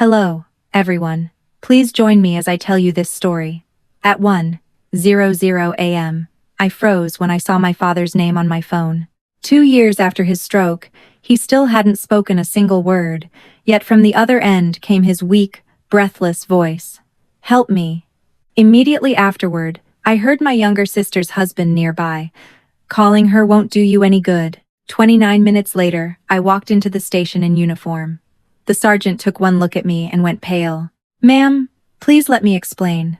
Hello, everyone. Please join me as I tell you this story. At 1:00 a.m., I froze when I saw my father's name on my phone. 2 years after his stroke, he still hadn't spoken a single word, yet from the other end came his weak, breathless voice. "Help me." Immediately afterward, I heard my younger sister's husband nearby. "Calling her won't do you any good." 29 minutes later, I walked into the station in uniform. The sergeant took one look at me and went pale. "Ma'am, please let me explain.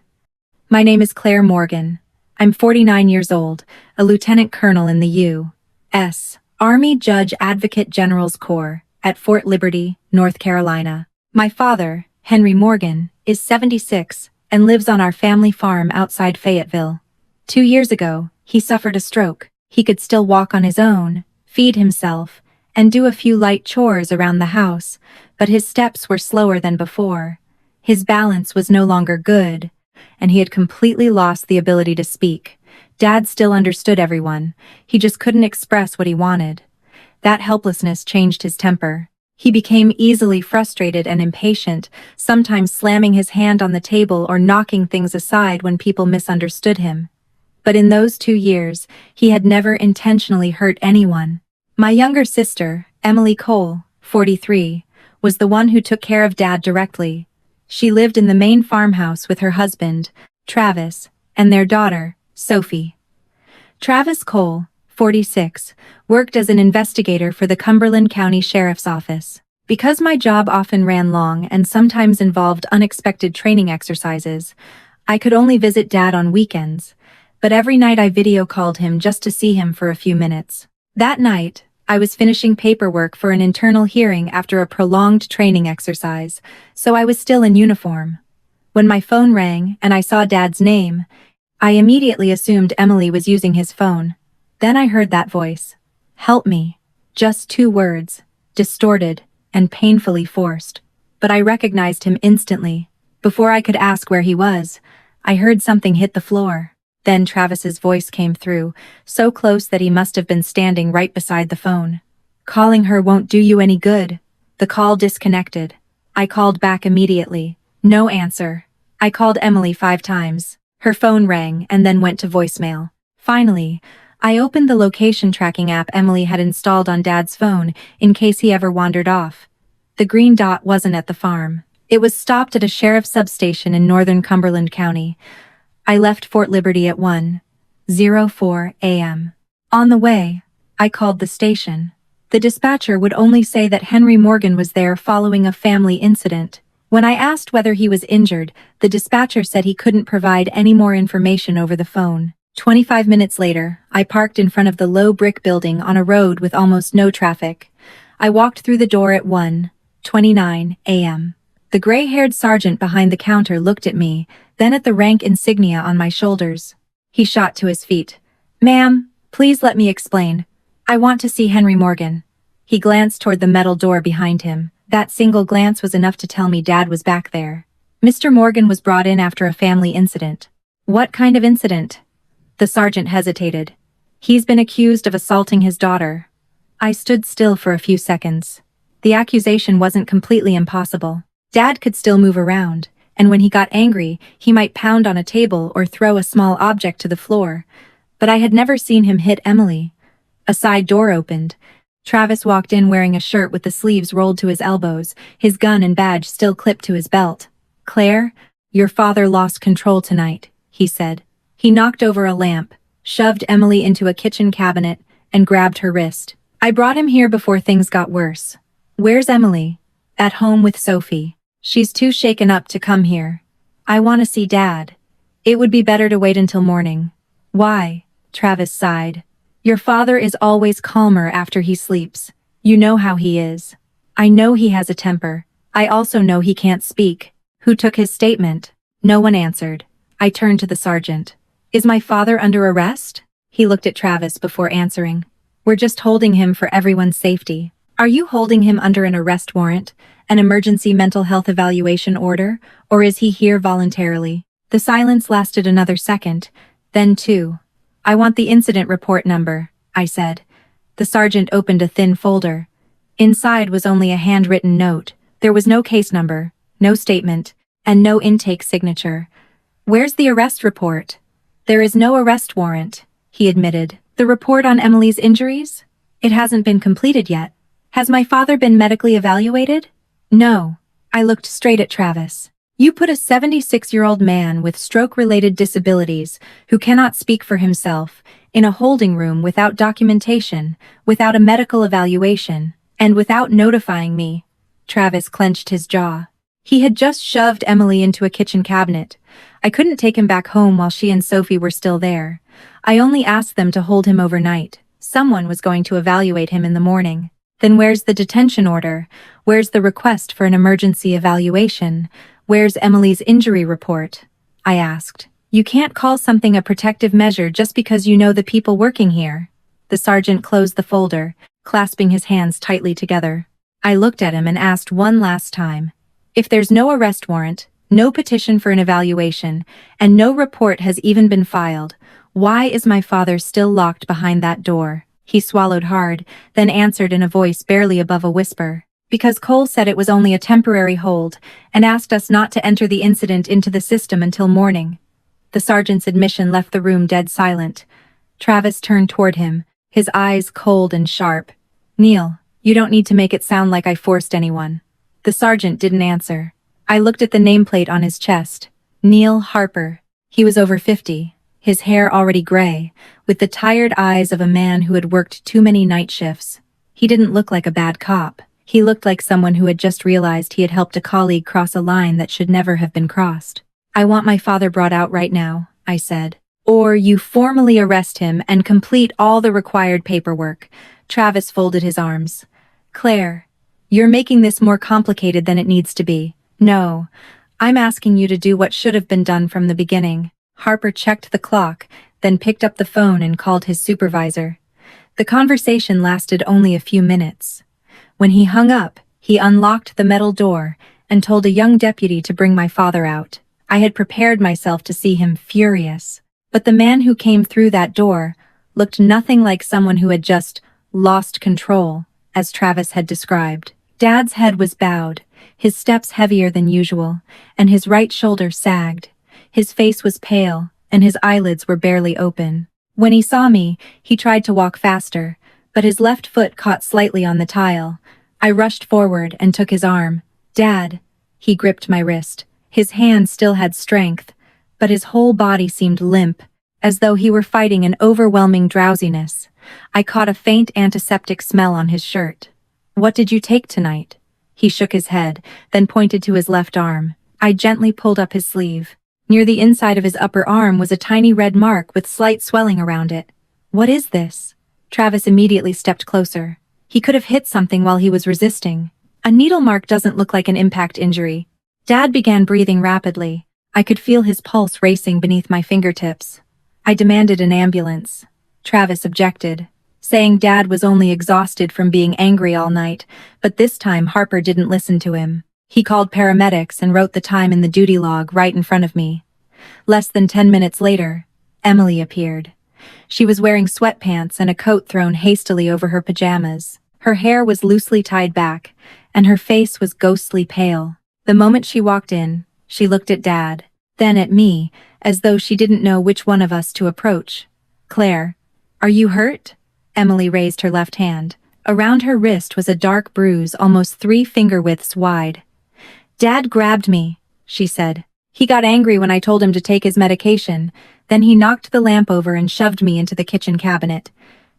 My name is Claire Morgan. I'm 49 years old, a lieutenant colonel in the U.S. Army Judge Advocate General's Corps at Fort Liberty, North Carolina. My father, Henry Morgan, is 76 and lives on our family farm outside Fayetteville. 2 years ago, he suffered a stroke. He could still walk on his own, feed himself, and do a few light chores around the house, but his steps were slower than before. His balance was no longer good, and he had completely lost the ability to speak. Dad still understood everyone, he just couldn't express what he wanted. That helplessness changed his temper. He became easily frustrated and impatient, sometimes slamming his hand on the table or knocking things aside when people misunderstood him. But in those 2 years, he had never intentionally hurt anyone. My younger sister, Emily Cole, 43, was the one who took care of Dad directly. She lived in the main farmhouse with her husband, Travis, and their daughter, Sophie. Travis Cole, 46, worked as an investigator for the Cumberland County Sheriff's Office. Because my job often ran long and sometimes involved unexpected training exercises, I could only visit Dad on weekends, but every night I video called him just to see him for a few minutes. That night, I was finishing paperwork for an internal hearing after a prolonged training exercise, so I was still in uniform. When my phone rang and I saw Dad's name, I immediately assumed Emily was using his phone. Then I heard that voice. "Help me." Just 2 words, distorted and painfully forced. But I recognized him instantly. Before I could ask where he was, I heard something hit the floor. Then Travis's voice came through, so close that he must have been standing right beside the phone. "Calling her won't do you any good." The call disconnected. I called back immediately. No answer. I called Emily 5 times. Her phone rang and then went to voicemail. Finally, I opened the location tracking app Emily had installed on Dad's phone in case he ever wandered off. The green dot wasn't at the farm. It was stopped at a sheriff's substation in northern Cumberland County. I left Fort Liberty at 1:04 a.m. On the way, I called the station. The dispatcher would only say that Henry Morgan was there following a family incident. When I asked whether he was injured, the dispatcher said he couldn't provide any more information over the phone. 25 minutes later, I parked in front of the low brick building on a road with almost no traffic. I walked through the door at 1:29 a.m. The gray-haired sergeant behind the counter looked at me, then at the rank insignia on my shoulders. He shot to his feet. "Ma'am, please let me explain. I want to see Henry Morgan." He glanced toward the metal door behind him. That single glance was enough to tell me Dad was back there. "Mr. Morgan was brought in after a family incident." "What kind of incident?" The sergeant hesitated. "He's been accused of assaulting his daughter." I stood still for a few seconds. The accusation wasn't completely impossible. Dad could still move around, and when he got angry, he might pound on a table or throw a small object to the floor. But I had never seen him hit Emily. A side door opened. Travis walked in wearing a shirt with the sleeves rolled to his elbows, his gun and badge still clipped to his belt. "Claire, your father lost control tonight," he said. He knocked over a lamp, shoved Emily into a kitchen cabinet, and grabbed her wrist. "I brought him here before things got worse." "Where's Emily?" "At home with Sophie. She's too shaken up to come here." "I want to see Dad." "It would be better to wait until morning." "Why?" Travis sighed. "Your father is always calmer after he sleeps. You know how he is." "I know he has a temper. I also know he can't speak." "Who took his statement?" No one answered. I turned to the sergeant. "Is my father under arrest?" He looked at Travis before answering. "We're just holding him for everyone's safety." "Are you holding him under an arrest warrant, an emergency mental health evaluation order, or is he here voluntarily?" The silence lasted another second, then 2. "I want the incident report number," I said. The sergeant opened a thin folder. Inside was only a handwritten note. There was no case number, no statement, and no intake signature. "Where's the arrest report?" "There is no arrest warrant," he admitted. "The report on Emily's injuries? It hasn't been completed yet. Has my father been medically evaluated?" "No." I looked straight at Travis. "You put a 76-year-old man with stroke-related disabilities, who cannot speak for himself, in a holding room without documentation, without a medical evaluation, and without notifying me." Travis clenched his jaw. He had just shoved Emily into a kitchen cabinet. I couldn't take him back home while she and Sophie were still there. I only asked them to hold him overnight. Someone was going to evaluate him in the morning. "Then where's the detention order? Where's the request for an emergency evaluation? Where's Emily's injury report?" I asked. "You can't call something a protective measure just because you know the people working here." The sergeant closed the folder, clasping his hands tightly together. I looked at him and asked one last time. "If there's no arrest warrant, no petition for an evaluation, and no report has even been filed, why is my father still locked behind that door?" He swallowed hard, then answered in a voice barely above a whisper. "Because Cole said it was only a temporary hold, and asked us not to enter the incident into the system until morning." The sergeant's admission left the room dead silent. Travis turned toward him, his eyes cold and sharp. "Neil, you don't need to make it sound like I forced anyone." The sergeant didn't answer. I looked at the nameplate on his chest. Neil Harper. He was over 50, his hair already gray, with the tired eyes of a man who had worked too many night shifts. He didn't look like a bad cop. He looked like someone who had just realized he had helped a colleague cross a line that should never have been crossed. "I want my father brought out right now," I said. "Or you formally arrest him and complete all the required paperwork." Travis folded his arms. "Claire, you're making this more complicated than it needs to be. No, I'm asking you to do what should have been done from the beginning." Harper checked the clock, then picked up the phone and called his supervisor. The conversation lasted only a few minutes. When he hung up, he unlocked the metal door and told a young deputy to bring my father out. I had prepared myself to see him furious. But the man who came through that door looked nothing like someone who had just lost control, as Travis had described. Dad's head was bowed, his steps heavier than usual, and his right shoulder sagged. His face was pale, and his eyelids were barely open. When he saw me, he tried to walk faster, but his left foot caught slightly on the tile. I rushed forward and took his arm. "Dad." He gripped my wrist. His hand still had strength, but his whole body seemed limp, as though he were fighting an overwhelming drowsiness. I caught a faint antiseptic smell on his shirt. "What did you take tonight?" He shook his head, then pointed to his left arm. I gently pulled up his sleeve. Near the inside of his upper arm was a tiny red mark with slight swelling around it. "What is this?" Travis immediately stepped closer. He could have hit something while he was resisting. "A needle mark doesn't look like an impact injury." Dad began breathing rapidly. I could feel his pulse racing beneath my fingertips. I demanded an ambulance. Travis objected, saying Dad was only exhausted from being angry all night, but this time Harper didn't listen to him. He called paramedics and wrote the time in the duty log right in front of me. Less than 10 minutes later, Emily appeared. She was wearing sweatpants and a coat thrown hastily over her pajamas. Her hair was loosely tied back, and her face was ghostly pale. The moment she walked in, she looked at Dad, then at me, as though she didn't know which one of us to approach. "Claire, are you hurt?" Emily raised her left hand. Around her wrist was a dark bruise almost 3 finger widths wide. "Dad grabbed me," she said. "He got angry when I told him to take his medication, then he knocked the lamp over and shoved me into the kitchen cabinet."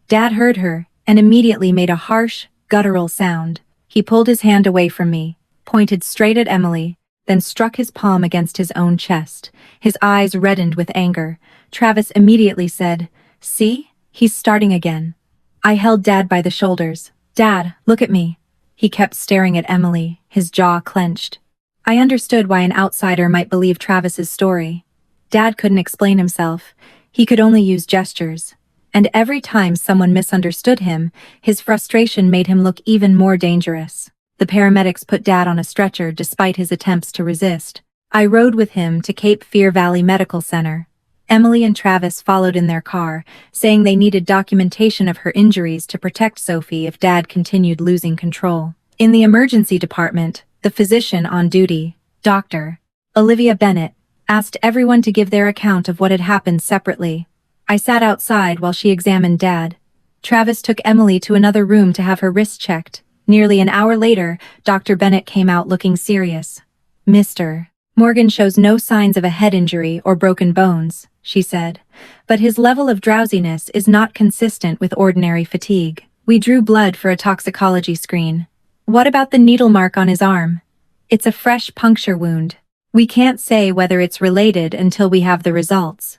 Dad heard her and immediately made a harsh, guttural sound. He pulled his hand away from me, pointed straight at Emily, then struck his palm against his own chest. His eyes reddened with anger. Travis immediately said, "See? He's starting again." I held Dad by the shoulders. "Dad, look at me." He kept staring at Emily, his jaw clenched. I understood why an outsider might believe Travis's story. Dad couldn't explain himself. He could only use gestures. And every time someone misunderstood him, his frustration made him look even more dangerous. The paramedics put Dad on a stretcher despite his attempts to resist. I rode with him to Cape Fear Valley Medical Center. Emily and Travis followed in their car, saying they needed documentation of her injuries to protect Sophie if Dad continued losing control. In the emergency department, the physician on duty, Doctor Olivia Bennett asked everyone to give their account of what had happened separately. I sat outside while she examined Dad. Travis took Emily to another room to have her wrist checked. Nearly an hour later, Dr. Bennett came out looking serious. Mr. Morgan shows no signs of a head injury or broken bones, she said, but his level of drowsiness is not consistent with ordinary fatigue. We drew blood for a toxicology screen. What about the needle mark on his arm? It's a fresh puncture wound. We can't say whether it's related until we have the results.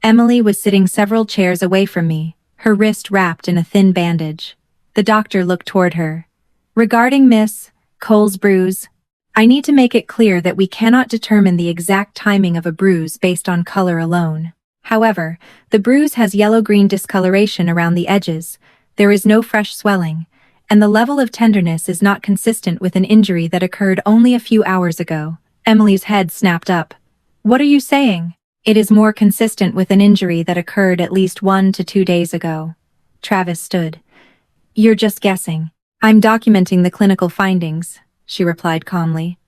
Emily was sitting several chairs away from me, her wrist wrapped in a thin bandage. The doctor looked toward her. Regarding Miss Cole's bruise, I need to make it clear that we cannot determine the exact timing of a bruise based on color alone. However, the bruise has yellow-green discoloration around the edges, there is no fresh swelling, and the level of tenderness is not consistent with an injury that occurred only a few hours ago. Emily's head snapped up. What are you saying? It is more consistent with an injury that occurred at least 1 to 2 days ago. Travis stood. You're just guessing. I'm documenting the clinical findings, she replied calmly.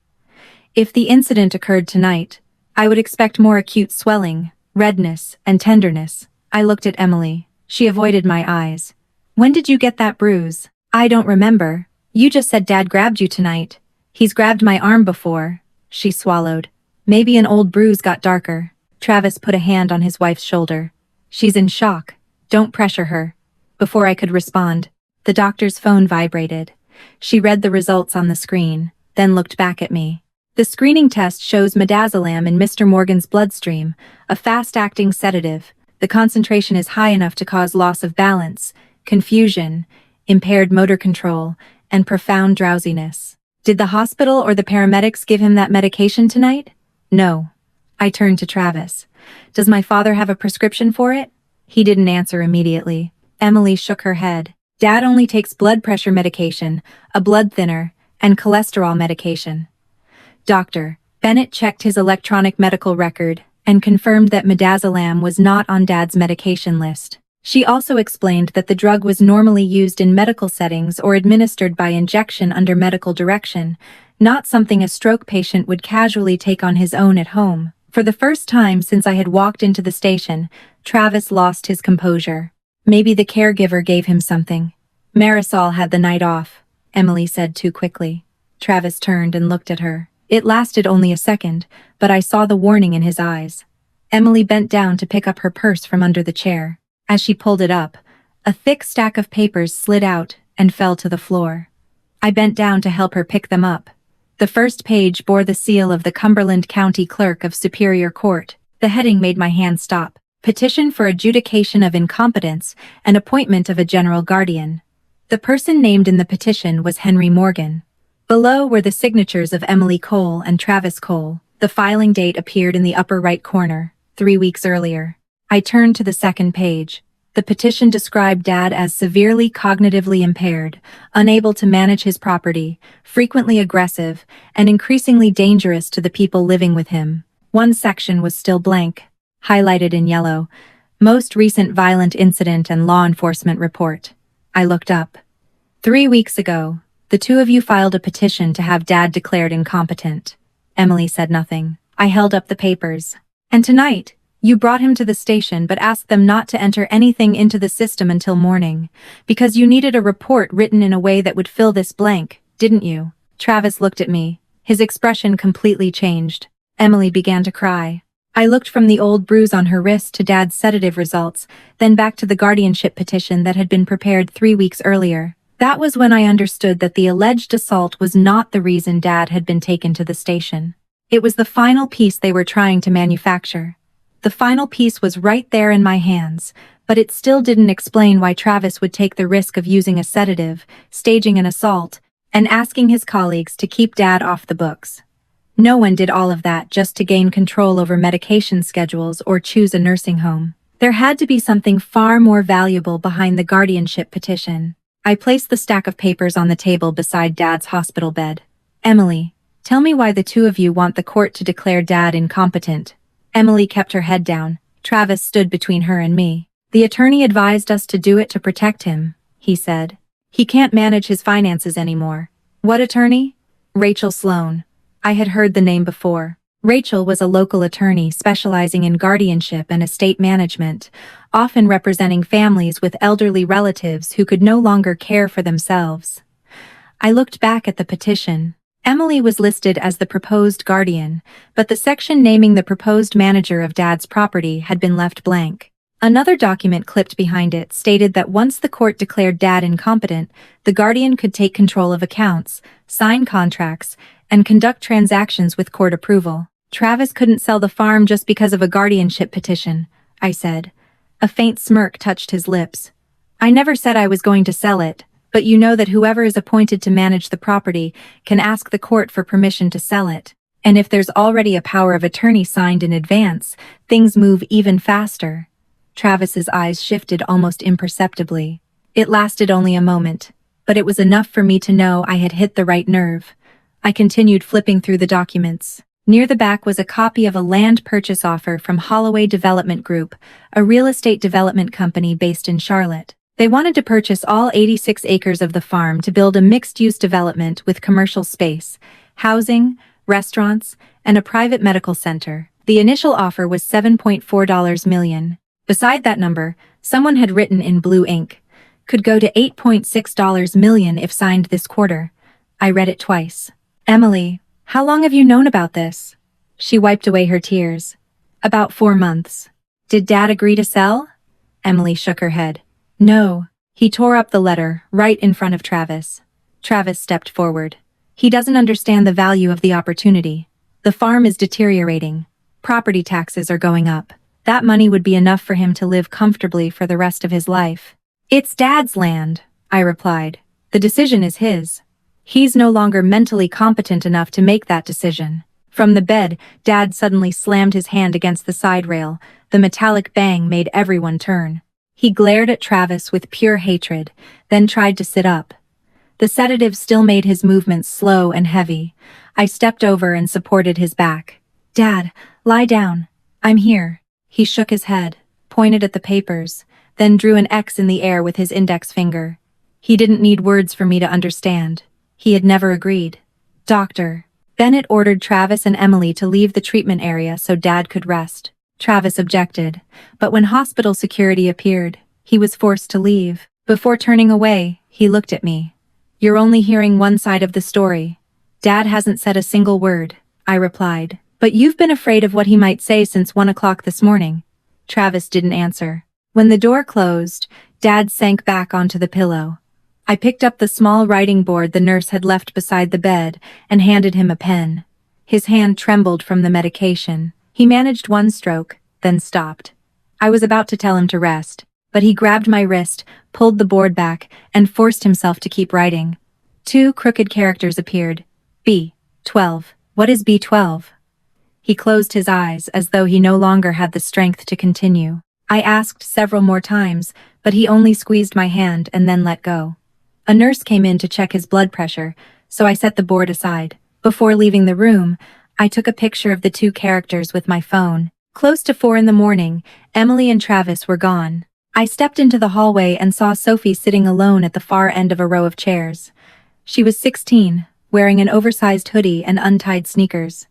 If the incident occurred tonight, I would expect more acute swelling, redness, and tenderness. I looked at Emily. She avoided my eyes. When did you get that bruise? I don't remember. You just said Dad grabbed you tonight. He's grabbed my arm before. She swallowed. Maybe an old bruise got darker. Travis put a hand on his wife's shoulder. She's in shock. Don't pressure her. Before I could respond, the doctor's phone vibrated. She read the results on the screen, then looked back at me. The screening test shows midazolam in Mr. Morgan's bloodstream, a fast-acting sedative. The concentration is high enough to cause loss of balance, confusion, impaired motor control, and profound drowsiness. Did the hospital or the paramedics give him that medication tonight? No. I turned to Travis. Does my father have a prescription for it? He didn't answer immediately. Emily shook her head. Dad only takes blood pressure medication, a blood thinner, and cholesterol medication. Dr. Bennett checked his electronic medical record and confirmed that midazolam was not on Dad's medication list. She also explained that the drug was normally used in medical settings or administered by injection under medical direction, not something a stroke patient would casually take on his own at home. For the first time since I had walked into the station, Travis lost his composure. Maybe the caregiver gave him something. Marisol had the night off, Emily said too quickly. Travis turned and looked at her. It lasted only a second, but I saw the warning in his eyes. Emily bent down to pick up her purse from under the chair. As she pulled it up, a thick stack of papers slid out and fell to the floor. I bent down to help her pick them up. The first page bore the seal of the Cumberland County Clerk of Superior Court. The heading made my hand stop. Petition for adjudication of incompetence and appointment of a general guardian. The person named in the petition was Henry Morgan. Below were the signatures of Emily Cole and Travis Cole. The filing date appeared in the upper right corner, 3 weeks earlier. I turned to the second page. The petition described Dad as severely cognitively impaired, unable to manage his property, frequently aggressive, and increasingly dangerous to the people living with him. One section was still blank, highlighted in yellow. Most recent violent incident and law enforcement report. I looked up. 3 weeks ago, the two of you filed a petition to have Dad declared incompetent. Emily said nothing. I held up the papers. And tonight, you brought him to the station but asked them not to enter anything into the system until morning, because you needed a report written in a way that would fill this blank, didn't you? Travis looked at me. His expression completely changed. Emily began to cry. I looked from the old bruise on her wrist to Dad's sedative results, then back to the guardianship petition that had been prepared 3 weeks earlier. That was when I understood that the alleged assault was not the reason Dad had been taken to the station. It was the final piece they were trying to manufacture. The final piece was right there in my hands, but it still didn't explain why Travis would take the risk of using a sedative, staging an assault, and asking his colleagues to keep Dad off the books. No one did all of that just to gain control over medication schedules or choose a nursing home. There had to be something far more valuable behind the guardianship petition. I placed the stack of papers on the table beside Dad's hospital bed. Emily, tell me why the two of you want the court to declare Dad incompetent. Emily kept her head down. Travis stood between her and me. The attorney advised us to do it to protect him, he said. He can't manage his finances anymore. What attorney? Rachel Sloan. I had heard the name before. Rachel was a local attorney specializing in guardianship and estate management, often representing families with elderly relatives who could no longer care for themselves. I looked back at the petition. Emily was listed as the proposed guardian, but the section naming the proposed manager of Dad's property had been left blank. Another document clipped behind it stated that once the court declared Dad incompetent, the guardian could take control of accounts, sign contracts, and conduct transactions with court approval. Travis couldn't sell the farm just because of a guardianship petition, I said. A faint smirk touched his lips. I never said I was going to sell it, but you know that whoever is appointed to manage the property can ask the court for permission to sell it. And if there's already a power of attorney signed in advance, things move even faster. Travis's eyes shifted almost imperceptibly. It lasted only a moment, but it was enough for me to know I had hit the right nerve. I continued flipping through the documents. Near the back was a copy of a land purchase offer from Holloway Development Group, a real estate development company based in Charlotte. They wanted to purchase all 86 acres of the farm to build a mixed-use development with commercial space, housing, restaurants, and a private medical center. The initial offer was $7.4 million. Beside that number, someone had written in blue ink, could go to $8.6 million if signed this quarter. I read it twice. Emily, how long have you known about this? She wiped away her tears. About 4 months. Did Dad agree to sell? Emily shook her head. No. He tore up the letter, right in front of Travis. Travis stepped forward. He doesn't understand the value of the opportunity. The farm is deteriorating. Property taxes are going up. That money would be enough for him to live comfortably for the rest of his life. It's Dad's land, I replied. The decision is his. He's no longer mentally competent enough to make that decision. From the bed, Dad suddenly slammed his hand against the side rail. The metallic bang made everyone turn. He glared at Travis with pure hatred, then tried to sit up. The sedative still made his movements slow and heavy. I stepped over and supported his back. Dad, lie down. I'm here. He shook his head, pointed at the papers, then drew an X in the air with his index finger. He didn't need words for me to understand. He had never agreed. Doctor. Bennett ordered Travis and Emily to leave the treatment area so Dad could rest. Travis objected, but when hospital security appeared, he was forced to leave. Before turning away, he looked at me. You're only hearing one side of the story. Dad hasn't said a single word, I replied. But you've been afraid of what he might say since 1 o'clock this morning. Travis didn't answer. When the door closed, Dad sank back onto the pillow. I picked up the small writing board the nurse had left beside the bed and handed him a pen. His hand trembled from the medication. He managed one stroke, then stopped. I was about to tell him to rest, but he grabbed my wrist, pulled the board back, and forced himself to keep writing. 2 crooked characters appeared. B12. What is B12? He closed his eyes as though he no longer had the strength to continue. I asked several more times, but he only squeezed my hand and then let go. A nurse came in to check his blood pressure, so I set the board aside. Before leaving the room, I took a picture of the 2 characters with my phone. Close to 4 in the morning, Emily and Travis were gone. I stepped into the hallway and saw Sophie sitting alone at the far end of a row of chairs. She was 16, wearing an oversized hoodie and untied sneakers.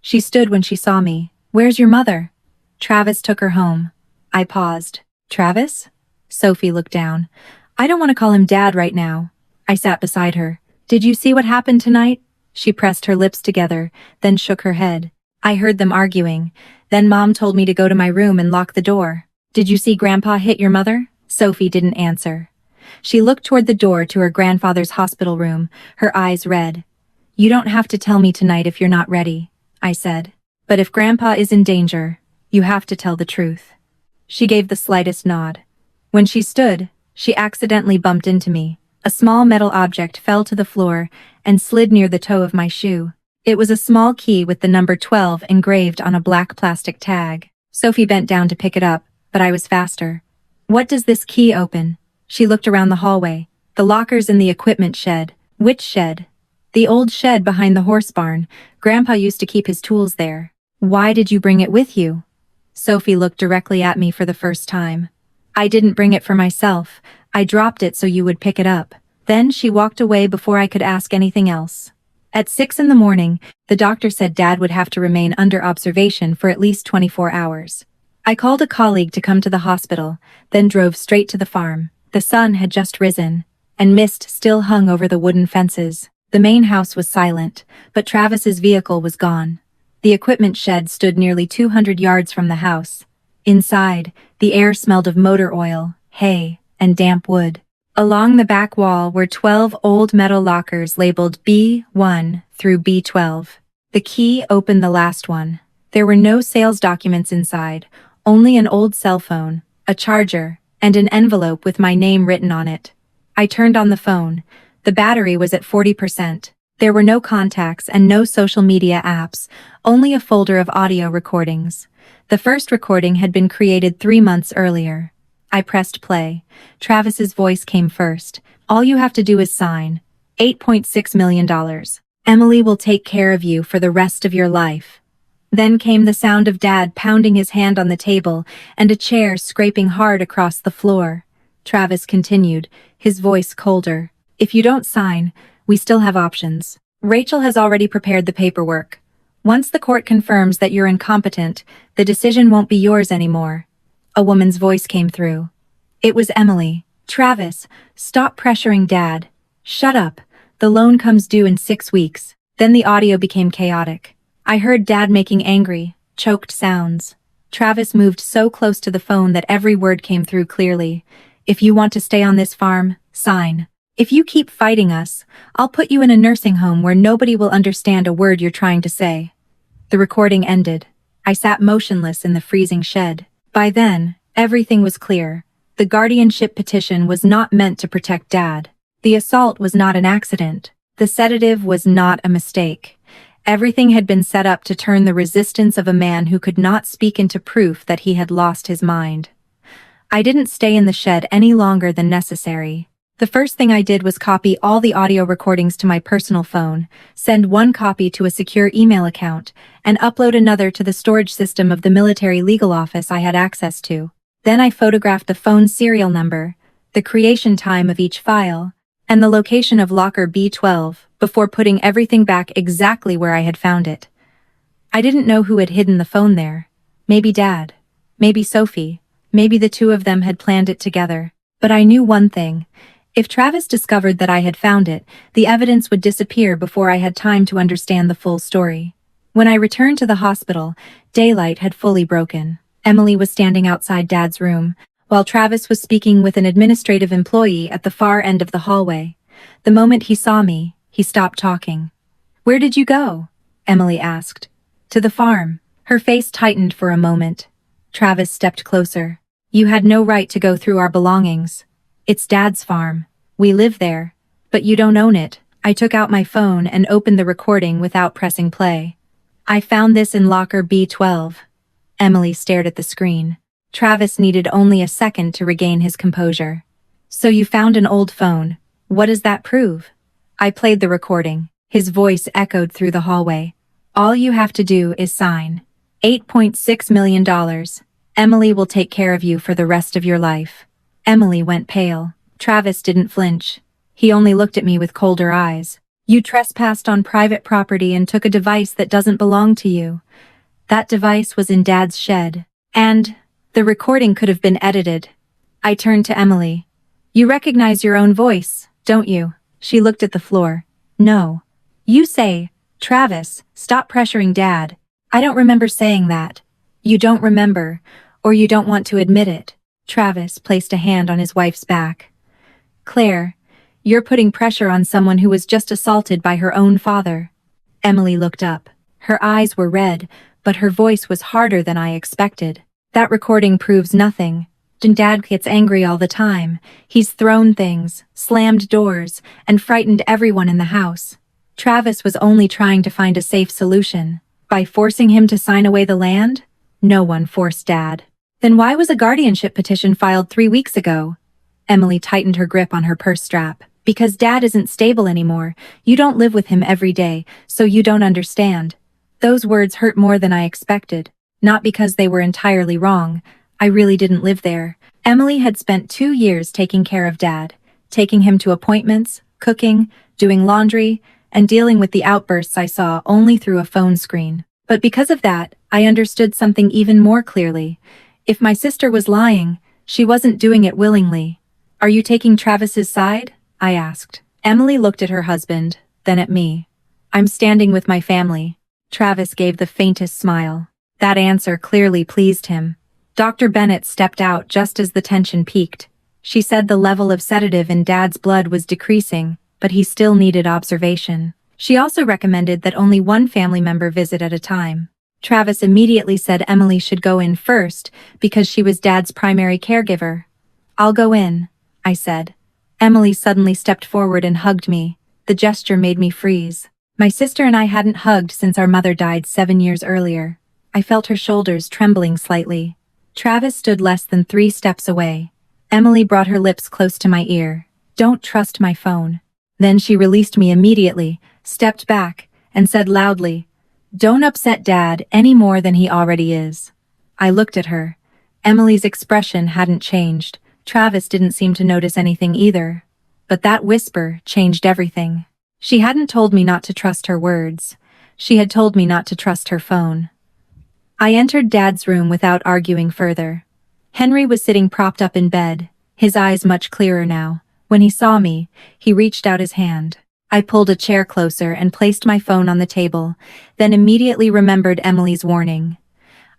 She stood when she saw me. Where's your mother? Travis took her home. I paused. Travis? Sophie looked down. I don't want to call him Dad right now. I sat beside her. Did you see what happened tonight? She pressed her lips together, then shook her head. I heard them arguing. Then Mom told me to go to my room and lock the door. Did you see Grandpa hit your mother? Sophie didn't answer. She looked toward the door to her grandfather's hospital room, her eyes red. You don't have to tell me tonight if you're not ready, I said. But if Grandpa is in danger, you have to tell the truth. She gave the slightest nod. When she stood, she accidentally bumped into me. A small metal object fell to the floor and slid near the toe of my shoe. It was a small key with the number 12 engraved on a black plastic tag. Sophie bent down to pick it up, but I was faster. What does this key open? She looked around the hallway. The lockers in the equipment shed. Which shed? The old shed behind the horse barn. Grandpa used to keep his tools there. Why did you bring it with you? Sophie looked directly at me for the first time. I didn't bring it for myself. I dropped it so you would pick it up. Then she walked away before I could ask anything else. At 6 in the morning, the doctor said Dad would have to remain under observation for at least 24 hours. I called a colleague to come to the hospital, then drove straight to the farm. The sun had just risen, and mist still hung over the wooden fences. The main house was silent, but Travis's vehicle was gone. The equipment shed stood nearly 200 yards from the house. Inside, the air smelled of motor oil, hay, and damp wood. Along the back wall were 12 old metal lockers labeled B1 through B12. The key opened the last one. There were no sales documents inside, only an old cell phone, a charger, and an envelope with my name written on it. I turned on the phone. The battery was at 40%. There were no contacts and no social media apps, only a folder of audio recordings. The first recording had been created 3 months earlier. I pressed play. Travis's voice came first. All you have to do is sign. $8.6 million. Emily will take care of you for the rest of your life. Then came the sound of Dad pounding his hand on the table and a chair scraping hard across the floor. Travis continued, his voice colder. If you don't sign, we still have options. Rachel has already prepared the paperwork. Once the court confirms that you're incompetent, the decision won't be yours anymore. A woman's voice came through. It was Emily. Travis, stop pressuring Dad. Shut up. The loan comes due in 6 weeks. Then the audio became chaotic. I heard Dad making angry, choked sounds. Travis moved so close to the phone that every word came through clearly. If you want to stay on this farm, sign. If you keep fighting us, I'll put you in a nursing home where nobody will understand a word you're trying to say. The recording ended. I sat motionless in the freezing shed. By then, everything was clear. The guardianship petition was not meant to protect Dad. The assault was not an accident. The sedative was not a mistake. Everything had been set up to turn the resistance of a man who could not speak into proof that he had lost his mind. I didn't stay in the shed any longer than necessary. The first thing I did was copy all the audio recordings to my personal phone, send one copy to a secure email account, and upload another to the storage system of the military legal office I had access to. Then I photographed the phone's serial number, the creation time of each file, and the location of locker B12 before putting everything back exactly where I had found it. I didn't know who had hidden the phone there. Maybe Dad. Maybe Sophie. Maybe the two of them had planned it together. But I knew one thing. If Travis discovered that I had found it, the evidence would disappear before I had time to understand the full story. When I returned to the hospital, daylight had fully broken. Emily was standing outside Dad's room, while Travis was speaking with an administrative employee at the far end of the hallway. The moment he saw me, he stopped talking. "Where did you go?" Emily asked. "To the farm." Her face tightened for a moment. Travis stepped closer. "You had no right to go through our belongings. It's Dad's farm. We live there. But you don't own it." I took out my phone and opened the recording without pressing play. "I found this in locker B12. Emily stared at the screen. Travis needed only a second to regain his composure. "So you found an old phone. What does that prove?" I played the recording. His voice echoed through the hallway. "All you have to do is sign. $8.6 million. Emily will take care of you for the rest of your life." Emily went pale. Travis didn't flinch. He only looked at me with colder eyes. "You trespassed on private property and took a device that doesn't belong to you. That device was in Dad's shed. And the recording could have been edited." I turned to Emily. "You recognize your own voice, don't you?" She looked at the floor. "No. You say, 'Travis, stop pressuring Dad.' I don't remember saying that." "You don't remember, or you don't want to admit it." Travis placed a hand on his wife's back. "Claire, you're putting pressure on someone who was just assaulted by her own father." Emily looked up. Her eyes were red, but her voice was harder than I expected. "That recording proves nothing. Dad gets angry all the time. He's thrown things, slammed doors, and frightened everyone in the house. Travis was only trying to find a safe solution. By forcing him to sign away the land? No one forced Dad." "Then why was a guardianship petition filed 3 weeks ago?" Emily tightened her grip on her purse strap. "Because Dad isn't stable anymore. You don't live with him every day, so you don't understand." Those words hurt more than I expected. Not because they were entirely wrong. I really didn't live there. Emily had spent 2 years taking care of Dad, taking him to appointments, cooking, doing laundry, and dealing with the outbursts I saw only through a phone screen. But because of that, I understood something even more clearly. If my sister was lying, she wasn't doing it willingly. "Are you taking Travis's side?" I asked. Emily looked at her husband, then at me. "I'm standing with my family." Travis gave the faintest smile. That answer clearly pleased him. Dr. Bennett stepped out just as the tension peaked. She said the level of sedative in Dad's blood was decreasing, but he still needed observation. She also recommended that only one family member visit at a time. Travis immediately said Emily should go in first because she was Dad's primary caregiver. "I'll go in," I said. Emily suddenly stepped forward and hugged me. The gesture made me freeze. My sister and I hadn't hugged since our mother died 7 years earlier. I felt her shoulders trembling slightly. Travis stood less than 3 steps away. Emily brought her lips close to my ear. "Don't trust my phone." Then she released me immediately, stepped back, and said loudly, "Don't upset Dad any more than he already is." I looked at her. Emily's expression hadn't changed. Travis didn't seem to notice anything either. But that whisper changed everything. She hadn't told me not to trust her words. She had told me not to trust her phone. I entered Dad's room without arguing further. Henry was sitting propped up in bed, his eyes much clearer now. When he saw me, he reached out his hand. I pulled a chair closer and placed my phone on the table, then immediately remembered Emily's warning.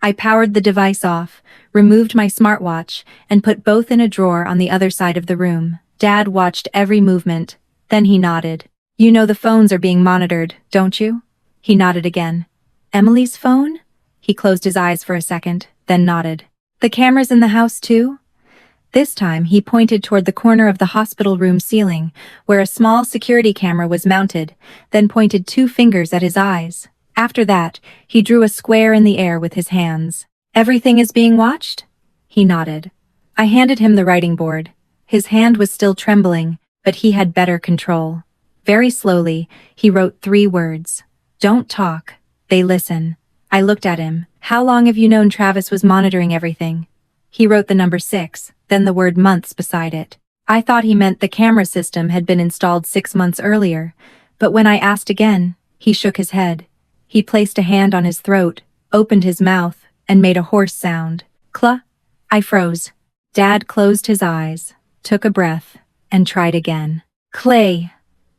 I powered the device off, removed my smartwatch, and put both in a drawer on the other side of the room. Dad watched every movement. Then he nodded. "You know the phones are being monitored, don't you?" He nodded again. "Emily's phone?" He closed his eyes for a second, then nodded. "The cameras in the house too?" This time he pointed toward the corner of the hospital room ceiling, where a small security camera was mounted, then pointed 2 fingers at his eyes. After that, he drew a square in the air with his hands. "Everything is being watched?" He nodded. I handed him the writing board. His hand was still trembling, but he had better control. Very slowly, he wrote 3 words. "Don't talk. They listen." I looked at him. "How long have you known Travis was monitoring everything?" He wrote the number 6, then the word months beside it. I thought he meant the camera system had been installed 6 months earlier, but when I asked again, he shook his head. He placed a hand on his throat, opened his mouth, and made a hoarse sound. "Cla." I froze. Dad closed his eyes, took a breath, and tried again. "Clay."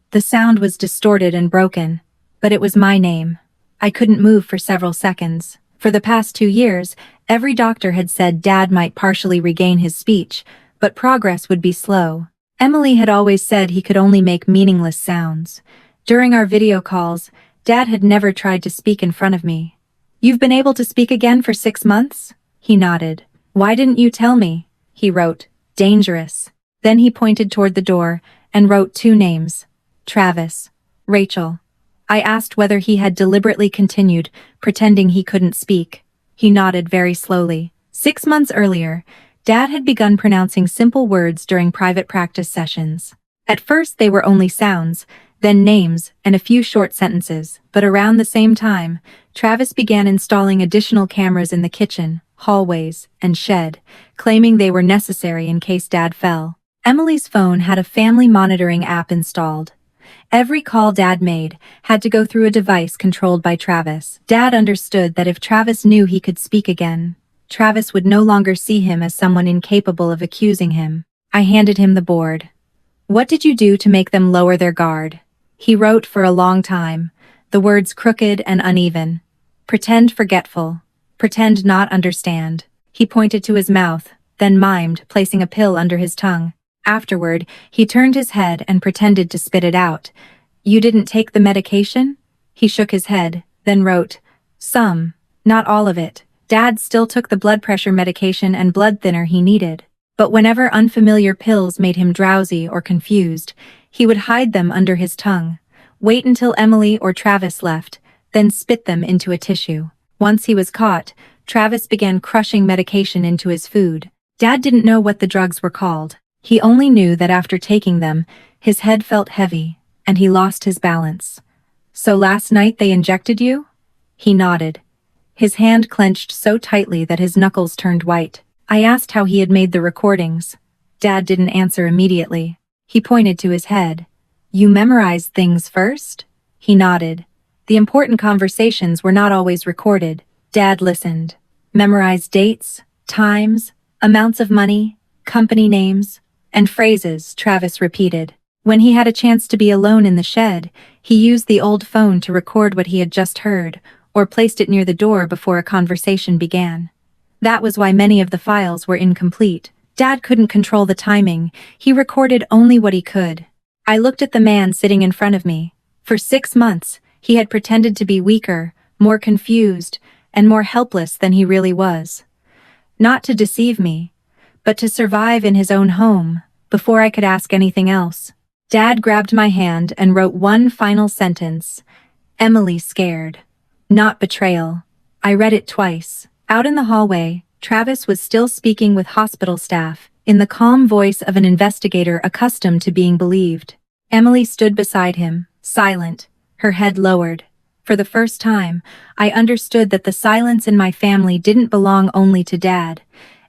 The sound was distorted and broken, but it was my name. I couldn't move for several seconds. For the past 2 years, every doctor had said Dad might partially regain his speech, but progress would be slow. Emily had always said he could only make meaningless sounds. During our video calls, Dad had never tried to speak in front of me. "You've been able to speak again for 6 months?" He nodded. "Why didn't you tell me?" He wrote, "Dangerous." Then he pointed toward the door and wrote 2 names. Travis. Rachel. I asked whether he had deliberately continued, pretending he couldn't speak. He nodded very slowly. 6 months earlier, Dad had begun pronouncing simple words during private practice sessions. At first they were only sounds, then names, and a few short sentences, but around the same time, Travis began installing additional cameras in the kitchen, hallways, and shed, claiming they were necessary in case Dad fell. Emily's phone had a family monitoring app installed. Every call Dad made had to go through a device controlled by Travis. Dad understood that if Travis knew he could speak again, Travis would no longer see him as someone incapable of accusing him. I handed him the board. "What did you do to make them lower their guard?" He wrote for a long time, the words crooked and uneven. "Pretend forgetful. Pretend not understand." He pointed to his mouth, then mimed, placing a pill under his tongue. Afterward, he turned his head and pretended to spit it out. "You didn't take the medication?" He shook his head, then wrote, "Some, not all of it." Dad still took the blood pressure medication and blood thinner he needed. But whenever unfamiliar pills made him drowsy or confused, he would hide them under his tongue, wait until Emily or Travis left, then spit them into a tissue. Once he was caught, Travis began crushing medication into his food. Dad didn't know what the drugs were called. He only knew that after taking them, his head felt heavy, and he lost his balance. "So last night they injected you?" He nodded. His hand clenched so tightly that his knuckles turned white. I asked how he had made the recordings. Dad didn't answer immediately. He pointed to his head. "You memorized things first?" He nodded. The important conversations were not always recorded. Dad listened. Memorized dates, times, amounts of money, company names, and phrases Travis repeated. When he had a chance to be alone in the shed, he used the old phone to record what he had just heard, or placed it near the door before a conversation began. That was why many of the files were incomplete. Dad couldn't control the timing, he recorded only what he could. I looked at the man sitting in front of me. For 6 months, he had pretended to be weaker, more confused, and more helpless than he really was. Not to deceive me, but to survive in his own home, before I could ask anything else. Dad grabbed my hand and wrote one final sentence. Emily scared. Not betrayal. I read it twice. Out in the hallway, Travis was still speaking with hospital staff, in the calm voice of an investigator accustomed to being believed. Emily stood beside him, silent, her head lowered. For the first time, I understood that the silence in my family didn't belong only to Dad.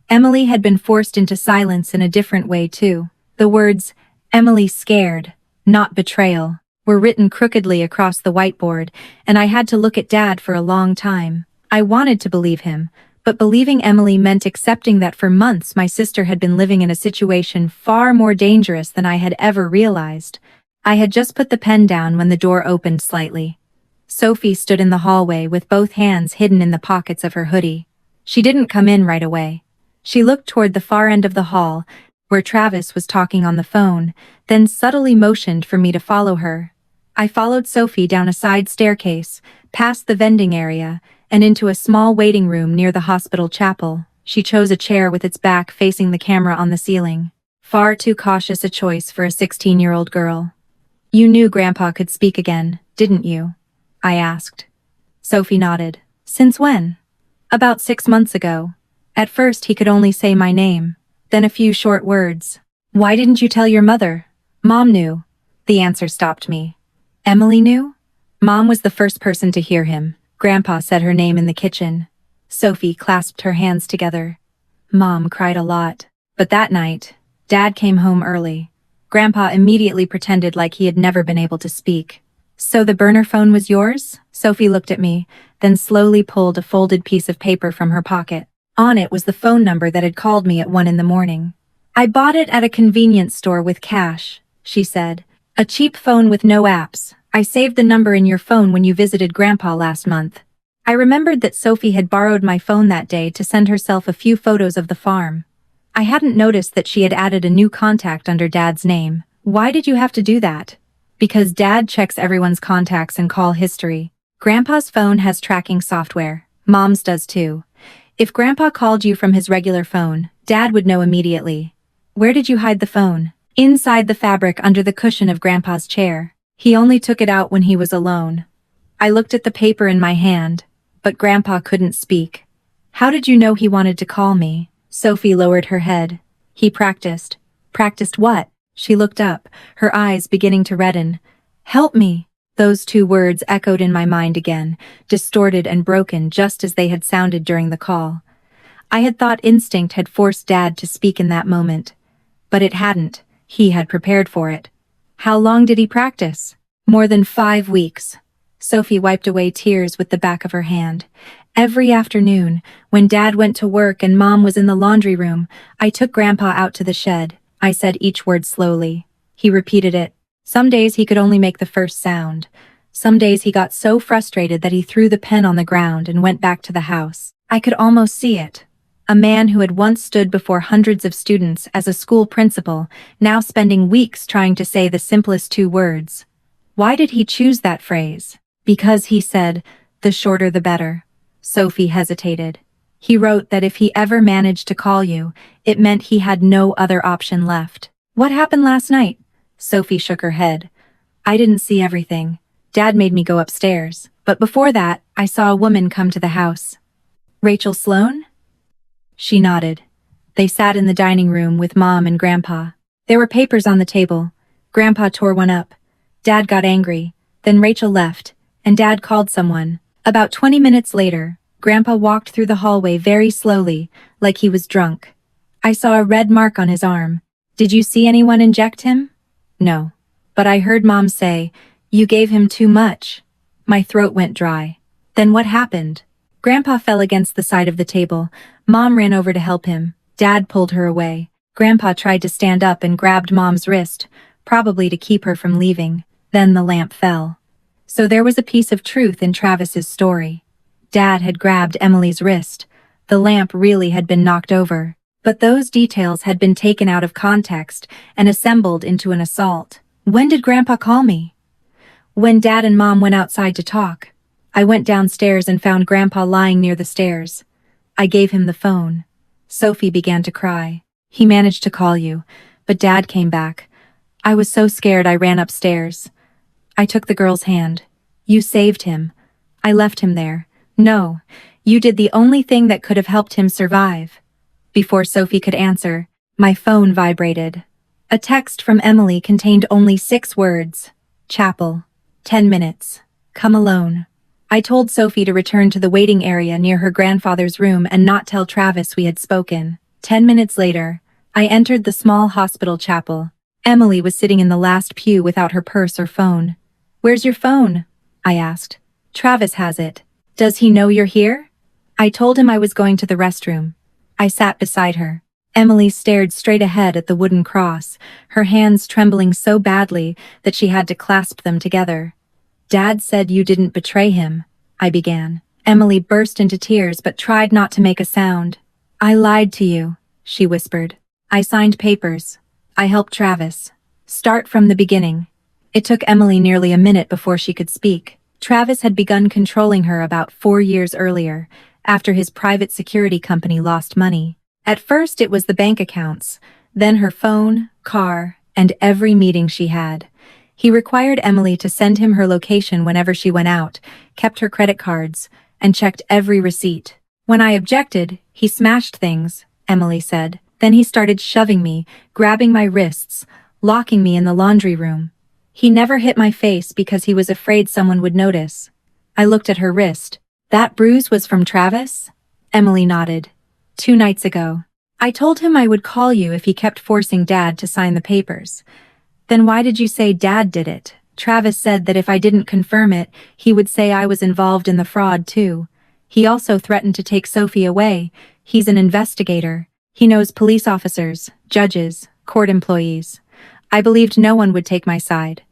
Emily had been forced into silence in a different way too. The words, Emily scared, not betrayal, were written crookedly across the whiteboard, and I had to look at Dad for a long time. I wanted to believe him, but believing Emily meant accepting that for months my sister had been living in a situation far more dangerous than I had ever realized. I had just put the pen down when the door opened slightly. Sophie stood in the hallway with both hands hidden in the pockets of her hoodie. She didn't come in right away. She looked toward the far end of the hall, where Travis was talking on the phone, then subtly motioned for me to follow her. I followed Sophie down a side staircase, past the vending area, and into a small waiting room near the hospital chapel. She chose a chair with its back facing the camera on the ceiling. Far too cautious a choice for a 16-year-old girl. You knew Grandpa could speak again, didn't you? I asked. Sophie nodded. Since when? About 6 months ago. At first he could only say my name, then a few short words. Why didn't you tell your mother? Mom knew. The answer stopped me. Emily knew? Mom was the first person to hear him. Grandpa said her name in the kitchen. Sophie clasped her hands together. Mom cried a lot. But that night, Dad came home early. Grandpa immediately pretended like he had never been able to speak. So the burner phone was yours? Sophie looked at me, then slowly pulled a folded piece of paper from her pocket. On it was the phone number that had called me at 1 a.m. I bought it at a convenience store with cash, she said. A cheap phone with no apps. I saved the number in your phone when you visited Grandpa last month. I remembered that Sophie had borrowed my phone that day to send herself a few photos of the farm. I hadn't noticed that she had added a new contact under Dad's name. Why did you have to do that? Because Dad checks everyone's contacts and call history. Grandpa's phone has tracking software. Mom's does too. If Grandpa called you from his regular phone, Dad would know immediately. Where did you hide the phone? Inside the fabric under the cushion of Grandpa's chair. He only took it out when he was alone. I looked at the paper in my hand, but Grandpa couldn't speak. How did you know he wanted to call me? Sophie lowered her head. He practiced. Practiced what? She looked up, her eyes beginning to redden. Help me. Those 2 words echoed in my mind again, distorted and broken just as they had sounded during the call. I had thought instinct had forced Dad to speak in that moment. But it hadn't. He had prepared for it. How long did he practice? More than 5 weeks. Sophie wiped away tears with the back of her hand. Every afternoon, when Dad went to work and Mom was in the laundry room, I took Grandpa out to the shed. I said each word slowly. He repeated it. Some days he could only make the first sound. Some days he got so frustrated that he threw the pen on the ground and went back to the house. I could almost see it. A man who had once stood before hundreds of students as a school principal, now spending weeks trying to say the simplest 2 words. Why did he choose that phrase? Because he said, the shorter the better. Sophie hesitated. He wrote that if he ever managed to call you, it meant he had no other option left. What happened last night? Sophie shook her head. I didn't see everything. Dad made me go upstairs. But before that, I saw a woman come to the house. Rachel Sloan? She nodded. They sat in the dining room with Mom and Grandpa. There were papers on the table. Grandpa tore one up. Dad got angry. Then Rachel left, and Dad called someone. About 20 minutes later, Grandpa walked through the hallway very slowly, like he was drunk. I saw a red mark on his arm. Did you see anyone inject him? No. But I heard Mom say, You gave him too much. My throat went dry. Then what happened? Grandpa fell against the side of the table. Mom ran over to help him. Dad pulled her away. Grandpa tried to stand up and grabbed Mom's wrist, probably to keep her from leaving. Then the lamp fell. So there was a piece of truth in Travis's story. Dad had grabbed Emily's wrist. The lamp really had been knocked over. But those details had been taken out of context and assembled into an assault. When did Grandpa call me? When Dad and Mom went outside to talk. I went downstairs and found Grandpa lying near the stairs. I gave him the phone. Sophie began to cry. He managed to call you, but Dad came back. I was so scared I ran upstairs. I took the girl's hand. You saved him. I left him there. No, you did the only thing that could have helped him survive. Before Sophie could answer, my phone vibrated. A text from Emily contained only 6 words. Chapel. 10 minutes. Come alone. I told Sophie to return to the waiting area near her grandfather's room and not tell Travis we had spoken. 10 minutes later, I entered the small hospital chapel. Emily was sitting in the last pew without her purse or phone. Where's your phone? I asked. Travis has it. Does he know you're here? I told him I was going to the restroom. I sat beside her. Emily stared straight ahead at the wooden cross, her hands trembling so badly that she had to clasp them together. Dad said you didn't betray him, I began. Emily burst into tears but tried not to make a sound. I lied to you, she whispered. I signed papers. I helped Travis. Start from the beginning. It took Emily nearly a minute before she could speak. Travis had begun controlling her about 4 years earlier, after his private security company lost money. At first it was the bank accounts, then her phone, car, and every meeting she had. He required Emily to send him her location whenever she went out, kept her credit cards, and checked every receipt. When I objected, he smashed things, Emily said. Then he started shoving me, grabbing my wrists, locking me in the laundry room. He never hit my face because he was afraid someone would notice. I looked at her wrist. That bruise was from Travis? Emily nodded. 2 nights ago. I told him I would call you if he kept forcing Dad to sign the papers. Then why did you say Dad did it? Travis said that if I didn't confirm it, he would say I was involved in the fraud too. He also threatened to take Sophie away. He's an investigator. He knows police officers, judges, court employees. I believed no one would take my side.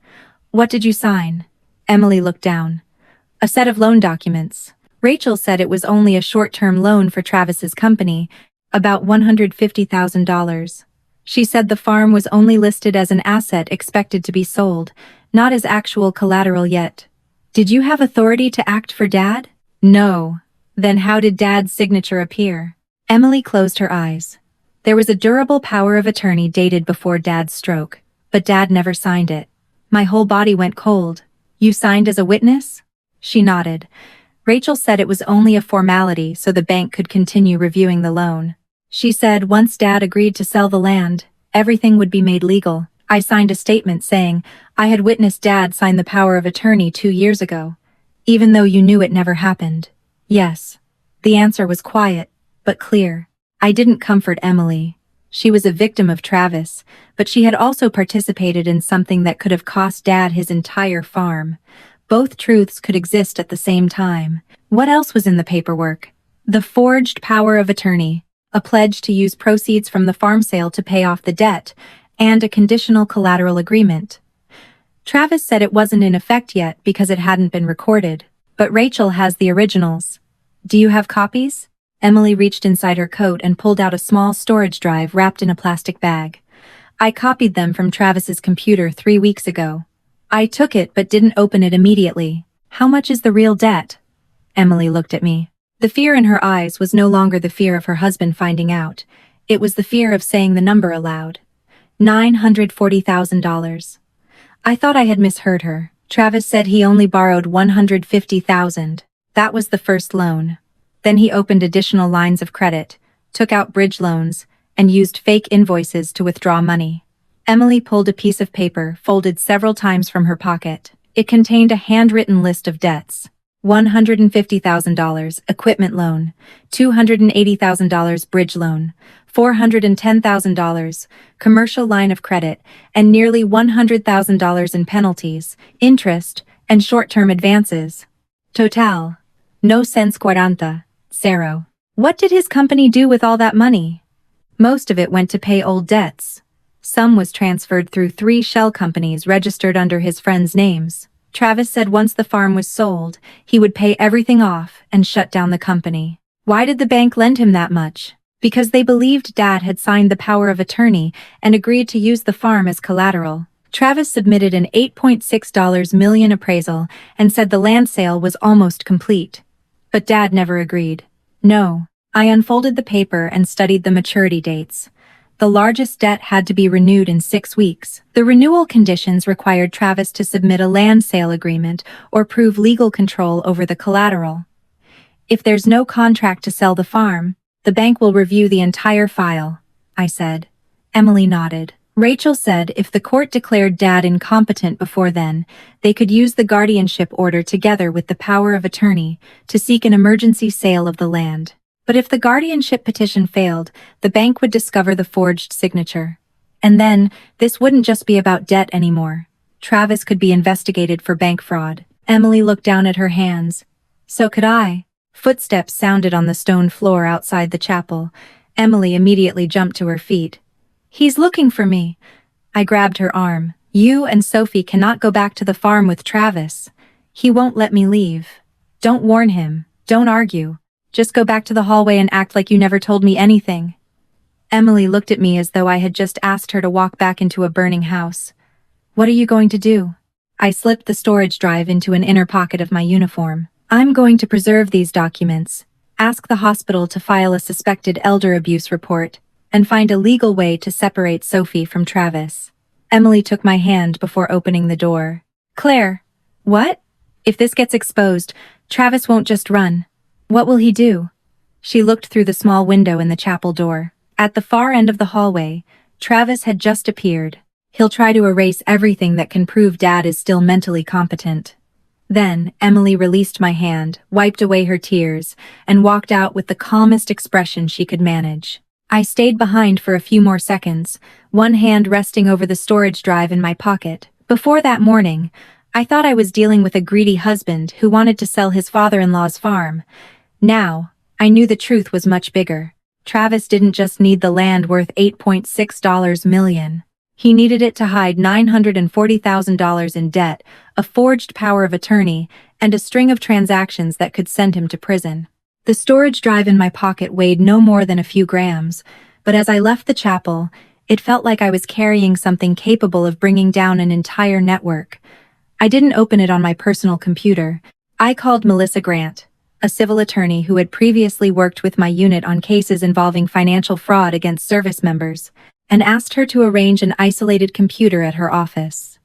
What did you sign? Emily looked down. A set of loan documents. Rachel said it was only a short-term loan for Travis's company, about $150,000. She said the farm was only listed as an asset expected to be sold, not as actual collateral yet. Did you have authority to act for Dad? No. Then how did Dad's signature appear? Emily closed her eyes. There was a durable power of attorney dated before Dad's stroke, but Dad never signed it. My whole body went cold. You signed as a witness? She nodded. Rachel said it was only a formality so the bank could continue reviewing the loan. She said once Dad agreed to sell the land, everything would be made legal. I signed a statement saying I had witnessed Dad sign the power of attorney 2 years ago, even though you knew it never happened. Yes. The answer was quiet, but clear. I didn't comfort Emily. She was a victim of Travis, but she had also participated in something that could have cost Dad his entire farm. Both truths could exist at the same time. What else was in the paperwork? The forged power of attorney, a pledge to use proceeds from the farm sale to pay off the debt, and a conditional collateral agreement. Travis said it wasn't in effect yet because it hadn't been recorded, but Rachel has the originals. Do you have copies? Emily reached inside her coat and pulled out a small storage drive wrapped in a plastic bag. I copied them from Travis's computer 3 weeks ago. I took it but didn't open it immediately. How much is the real debt? Emily looked at me. The fear in her eyes was no longer the fear of her husband finding out. It was the fear of saying the number aloud. $940,000. I thought I had misheard her. Travis said he only borrowed $150,000. That was the first loan. Then he opened additional lines of credit, took out bridge loans, and used fake invoices to withdraw money. Emily pulled a piece of paper folded several times from her pocket. It contained a handwritten list of debts. $150,000 equipment loan, $280,000 bridge loan, $410,000 commercial line of credit, and nearly $100,000 in penalties, interest, and short-term advances. Total. No sense cuarenta. Cero. What did his company do with all that money? Most of it went to pay old debts. Some was transferred through 3 shell companies registered under his friends' names. Travis said once the farm was sold, he would pay everything off and shut down the company. Why did the bank lend him that much? Because they believed Dad had signed the power of attorney and agreed to use the farm as collateral. Travis submitted an $8.6 million appraisal and said the land sale was almost complete. But Dad never agreed. No. I unfolded the paper and studied the maturity dates. The largest debt had to be renewed in 6 weeks. The renewal conditions required Travis to submit a land sale agreement or prove legal control over the collateral. If there's no contract to sell the farm, the bank will review the entire file, I said. Emily nodded. Rachel said if the court declared Dad incompetent before then, they could use the guardianship order together with the power of attorney to seek an emergency sale of the land. But if the guardianship petition failed, the bank would discover the forged signature. And then, this wouldn't just be about debt anymore. Travis could be investigated for bank fraud. Emily looked down at her hands. So could I. Footsteps sounded on the stone floor outside the chapel. Emily immediately jumped to her feet. He's looking for me. I grabbed her arm. You and Sophie cannot go back to the farm with Travis. He won't let me leave. Don't warn him. Don't argue. Just go back to the hallway and act like you never told me anything. Emily looked at me as though I had just asked her to walk back into a burning house. What are you going to do? I slipped the storage drive into an inner pocket of my uniform. I'm going to preserve these documents, ask the hospital to file a suspected elder abuse report, and find a legal way to separate Sophie from Travis. Emily took my hand before opening the door. Claire. What? If this gets exposed, Travis won't just run. What will he do? She looked through the small window in the chapel door. At the far end of the hallway, Travis had just appeared. He'll try to erase everything that can prove Dad is still mentally competent. Then, Emily released my hand, wiped away her tears, and walked out with the calmest expression she could manage. I stayed behind for a few more seconds, one hand resting over the storage drive in my pocket. Before that morning, I thought I was dealing with a greedy husband who wanted to sell his father-in-law's farm. Now, I knew the truth was much bigger. Travis didn't just need the land worth $8.6 million. He needed it to hide $940,000 in debt, a forged power of attorney, and a string of transactions that could send him to prison. The storage drive in my pocket weighed no more than a few grams, but as I left the chapel, it felt like I was carrying something capable of bringing down an entire network. I didn't open it on my personal computer. I called Melissa Grant, a civil attorney who had previously worked with my unit on cases involving financial fraud against service members, and asked her to arrange an isolated computer at her office.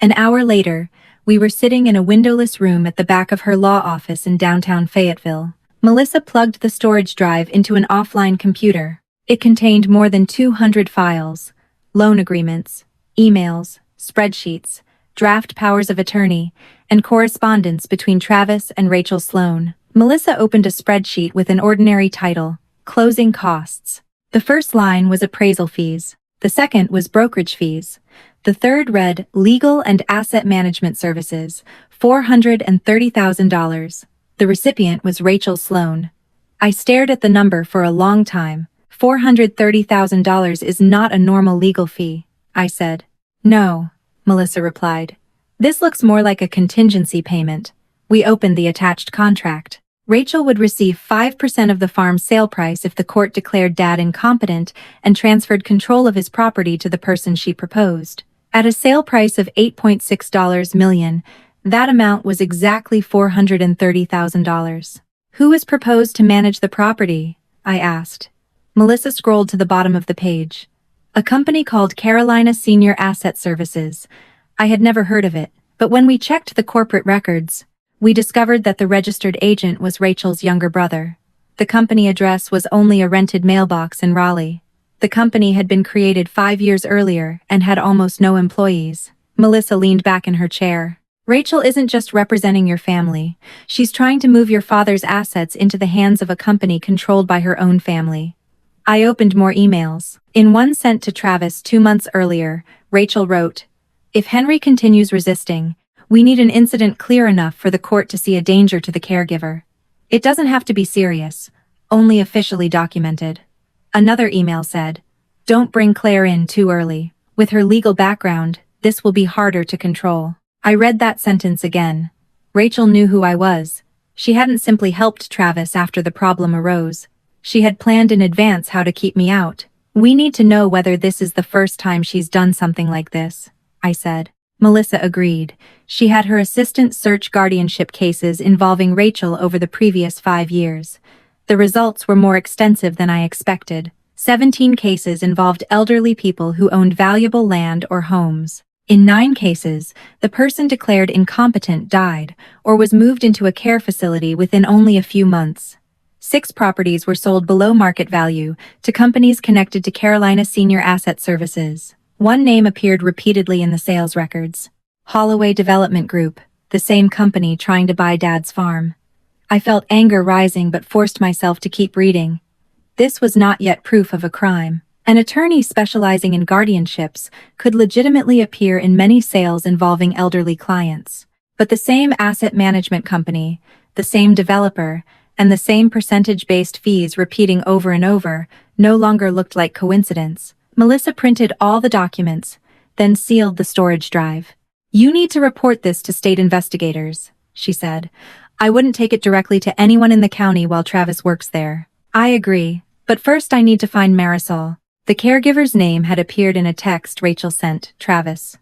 An hour later, we were sitting in a windowless room at the back of her law office in downtown Fayetteville. Melissa plugged the storage drive into an offline computer. It contained more than 200 files, loan agreements, emails, spreadsheets, draft powers of attorney, and correspondence between Travis and Rachel Sloan. Melissa opened a spreadsheet with an ordinary title, Closing Costs. The first line was appraisal fees. The second was brokerage fees. The third read Legal and Asset Management Services, $430,000. The recipient was Rachel Sloan. I stared at the number for a long time. $430,000 is not a normal legal fee, I said. No, Melissa replied. This looks more like a contingency payment. We opened the attached contract. Rachel would receive 5% of the farm's sale price if the court declared Dad incompetent and transferred control of his property to the person she proposed. At a sale price of $8.6 million, that amount was exactly $430,000. Who was proposed to manage the property? I asked. Melissa scrolled to the bottom of the page. A company called Carolina Senior Asset Services. I had never heard of it, but when we checked the corporate records, we discovered that the registered agent was Rachel's younger brother. The company address was only a rented mailbox in Raleigh. The company had been created 5 years earlier and had almost no employees. Melissa leaned back in her chair. Rachel isn't just representing your family. She's trying to move your father's assets into the hands of a company controlled by her own family. I opened more emails. In one sent to Travis 2 months earlier, Rachel wrote, "If Henry continues resisting, we need an incident clear enough for the court to see a danger to the caregiver. It doesn't have to be serious, only officially documented." Another email said, "Don't bring Claire in too early. With her legal background, this will be harder to control." I read that sentence again. Rachel knew who I was. She hadn't simply helped Travis after the problem arose. She had planned in advance how to keep me out. "We need to know whether this is the first time she's done something like this," I said. Melissa agreed. She had her assistant search guardianship cases involving Rachel over the previous 5 years. The results were more extensive than I expected. 17 cases involved elderly people who owned valuable land or homes. In 9 cases, the person declared incompetent died or was moved into a care facility within only a few months. 6 properties were sold below market value to companies connected to Carolina Senior Asset Services. One name appeared repeatedly in the sales records. Holloway Development Group, the same company trying to buy Dad's farm. I felt anger rising but forced myself to keep reading. This was not yet proof of a crime. An attorney specializing in guardianships could legitimately appear in many sales involving elderly clients. But the same asset management company, the same developer, and the same percentage-based fees repeating over and over no longer looked like coincidence. Melissa printed all the documents, then sealed the storage drive. "You need to report this to state investigators," she said. "I wouldn't take it directly to anyone in the county while Travis works there." "I agree, but first I need to find Marisol." The caregiver's name had appeared in a text Rachel sent Travis.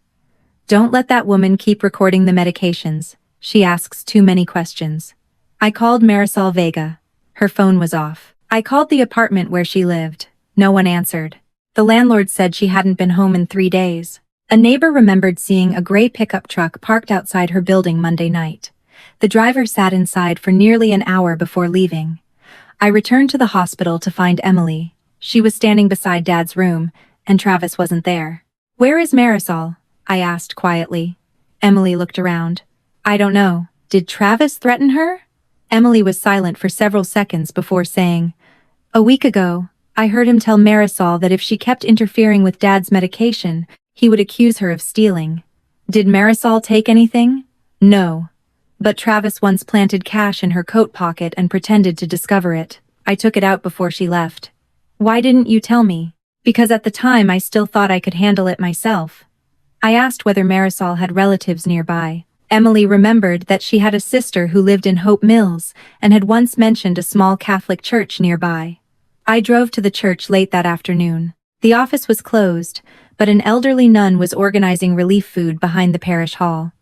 "Don't let that woman keep recording the medications. She asks too many questions." I called Marisol Vega. Her phone was off. I called the apartment where she lived. No one answered. The landlord said she hadn't been home in 3 days. A neighbor remembered seeing a gray pickup truck parked outside her building Monday night. The driver sat inside for nearly an hour before leaving. I returned to the hospital to find Emily. She was standing beside Dad's room, and Travis wasn't there. "Where is Marisol?" I asked quietly. Emily looked around. "I don't know. Did Travis threaten her?" Emily was silent for several seconds before saying, "A week ago, I heard him tell Marisol that if she kept interfering with Dad's medication, he would accuse her of stealing." "Did Marisol take anything?" "No. But Travis once planted cash in her coat pocket and pretended to discover it. I took it out before she left." "Why didn't you tell me?" "Because at the time I still thought I could handle it myself." I asked whether Marisol had relatives nearby. Emily remembered that she had a sister who lived in Hope Mills and had once mentioned a small Catholic church nearby. I drove to the church late that afternoon. The office was closed, but an elderly nun was organizing relief food behind the parish hall.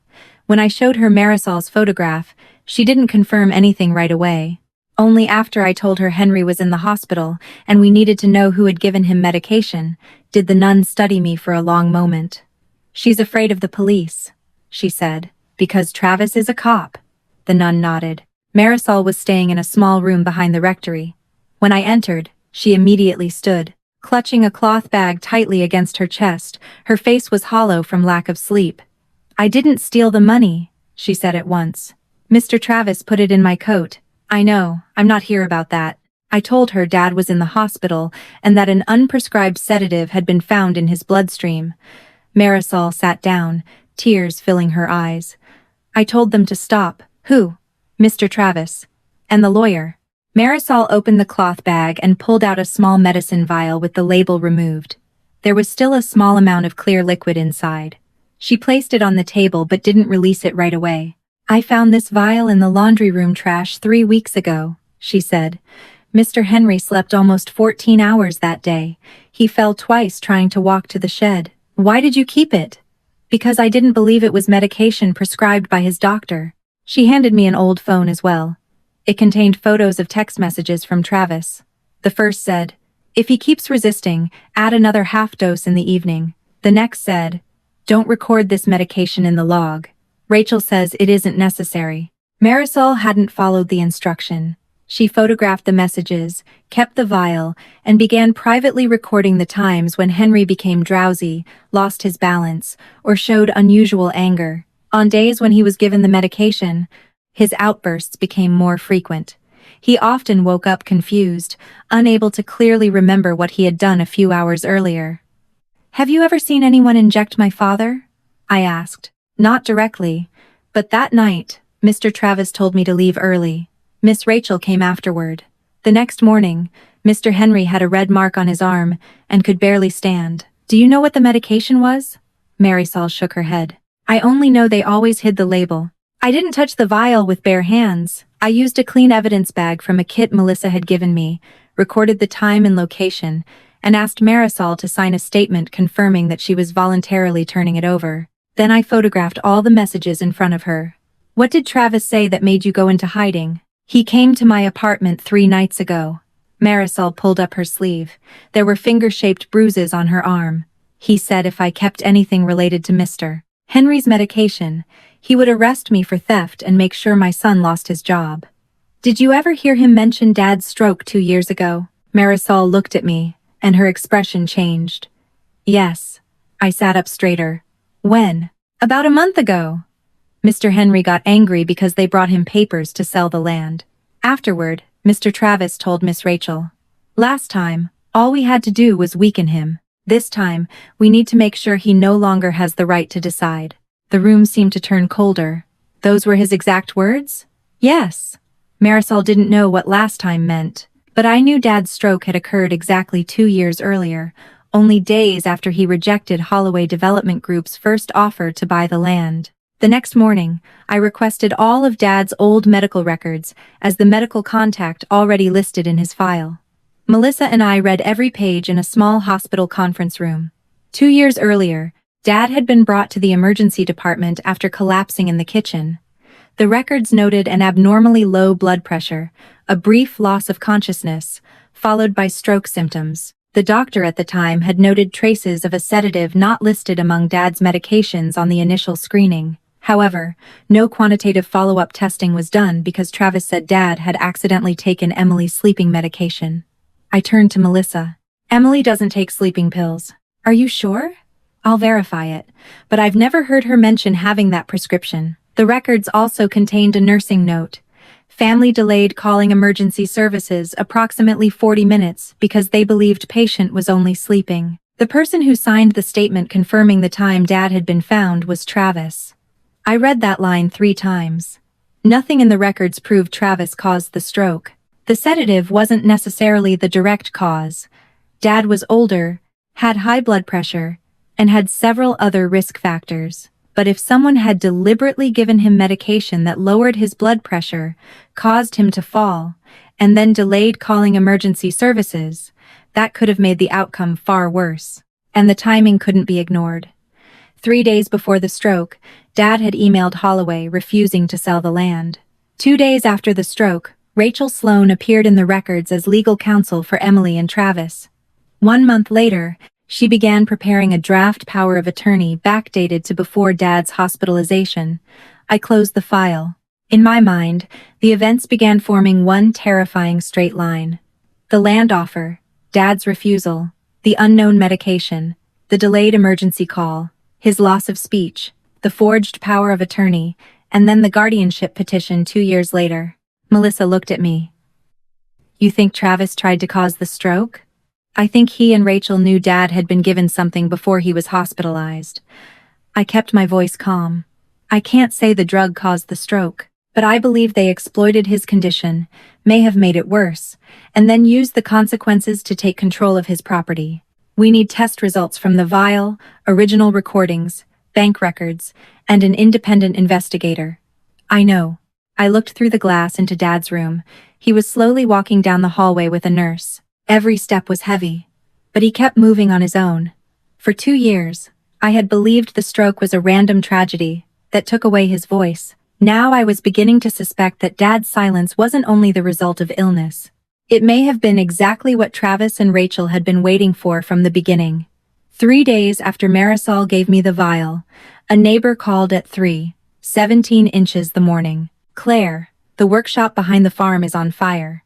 When I showed her Marisol's photograph, she didn't confirm anything right away. Only after I told her Henry was in the hospital and we needed to know who had given him medication, did the nun study me for a long moment. "She's afraid of the police," she said. "Because Travis is a cop." The nun nodded. Marisol was staying in a small room behind the rectory. When I entered, she immediately stood, clutching a cloth bag tightly against her chest. Her face was hollow from lack of sleep. "I didn't steal the money," she said at once. "Mr. Travis put it in my coat." "I know, I'm not here about that." I told her Dad was in the hospital and that an unprescribed sedative had been found in his bloodstream. Marisol sat down, tears filling her eyes. I told them to stop. "Who?" "Mr. Travis. And the lawyer." Marisol opened the cloth bag and pulled out a small medicine vial with the label removed. There was still a small amount of clear liquid inside. She placed it on the table but didn't release it right away. "I found this vial in the laundry room trash 3 weeks ago," she said. "Mr. Henry slept almost 14 hours that day. He fell twice trying to walk to the shed." "Why did you keep it?" "Because I didn't believe it was medication prescribed by his doctor." She handed me an old phone as well. It contained photos of text messages from Travis. The first said, "If he keeps resisting, add another half dose in the evening." The next said, "Don't record this medication in the log. Rachel says it isn't necessary." Marisol hadn't followed the instruction. She photographed the messages, kept the vial, and began privately recording the times when Henry became drowsy, lost his balance, or showed unusual anger. On days when he was given the medication, his outbursts became more frequent. He often woke up confused, unable to clearly remember what he had done a few hours earlier. "Have you ever seen anyone inject my father?" I asked. "Not directly, but that night, Mr. Travis told me to leave early. Miss Rachel came afterward. The next morning, Mr. Henry had a red mark on his arm and could barely stand." "Do you know what the medication was?" Marisol shook her head. "I only know they always hid the label. I didn't touch the vial with bare hands. I used a clean evidence bag from a kit Melissa had given me, recorded the time and location, and asked Marisol to sign a statement confirming that she was voluntarily turning it over. Then I photographed all the messages in front of her." "What did Travis say that made you go into hiding?" "He came to my apartment 3 nights ago." Marisol pulled up her sleeve. There were finger-shaped bruises on her arm. "He said if I kept anything related to Mr. Henry's medication, he would arrest me for theft and make sure my son lost his job." "Did you ever hear him mention Dad's stroke 2 years ago?" Marisol looked at me, and her expression changed. "Yes." I sat up straighter. "When?" "About a month ago. Mr. Henry got angry because they brought him papers to sell the land. Afterward, Mr. Travis told Miss Rachel, 'Last time, all we had to do was weaken him. This time, we need to make sure he no longer has the right to decide.'" The room seemed to turn colder. "Those were his exact words?" "Yes." Marisol didn't know what last time meant, but I knew Dad's stroke had occurred exactly 2 years earlier, only days after he rejected Holloway Development Group's first offer to buy the land. The next morning, I requested all of Dad's old medical records, as the medical contact already listed in his file. Melissa and I read every page in a small hospital conference room. 2 years earlier, Dad had been brought to the emergency department after collapsing in the kitchen. The records noted an abnormally low blood pressure, a brief loss of consciousness, followed by stroke symptoms. The doctor at the time had noted traces of a sedative not listed among Dad's medications on the initial screening. However, no quantitative follow-up testing was done because Travis said Dad had accidentally taken Emily's sleeping medication. I turned to Melissa. "Emily doesn't take sleeping pills. Are you sure?" "I'll verify it, but I've never heard her mention having that prescription." The records also contained a nursing note. "Family delayed calling emergency services approximately 40 minutes because they believed patient was only sleeping." The person who signed the statement confirming the time Dad had been found was Travis. I read that line 3 times. Nothing in the records proved Travis caused the stroke. The sedative wasn't necessarily the direct cause. Dad was older, had high blood pressure, and had several other risk factors. But if someone had deliberately given him medication that lowered his blood pressure, caused him to fall, and then delayed calling emergency services, that could have made the outcome far worse. And the timing couldn't be ignored. 3 days before the stroke, Dad had emailed Holloway refusing to sell the land. 2 days after the stroke, Rachel Sloan appeared in the records as legal counsel for Emily and Travis. 1 month later, she began preparing a draft power of attorney backdated to before Dad's hospitalization. I closed the file. In my mind, the events began forming one terrifying straight line. The land offer, Dad's refusal, the unknown medication, the delayed emergency call, his loss of speech, the forged power of attorney, and then the guardianship petition 2 years later. Melissa looked at me. "You think Travis tried to cause the stroke?" "I think he and Rachel knew Dad had been given something before he was hospitalized." I kept my voice calm. "I can't say the drug caused the stroke, but I believe they exploited his condition, may have made it worse, and then used the consequences to take control of his property. We need test results from the vial, original recordings, bank records, and an independent investigator." "I know." I looked through the glass into Dad's room. He was slowly walking down the hallway with a nurse. Every step was heavy, but he kept moving on his own. For 2 years, I had believed the stroke was a random tragedy that took away his voice. Now I was beginning to suspect that Dad's silence wasn't only the result of illness. It may have been exactly what Travis and Rachel had been waiting for from the beginning. 3 days after Marisol gave me the vial, a neighbor called at 3:17 inches the morning. "Claire, the workshop behind the farm is on fire."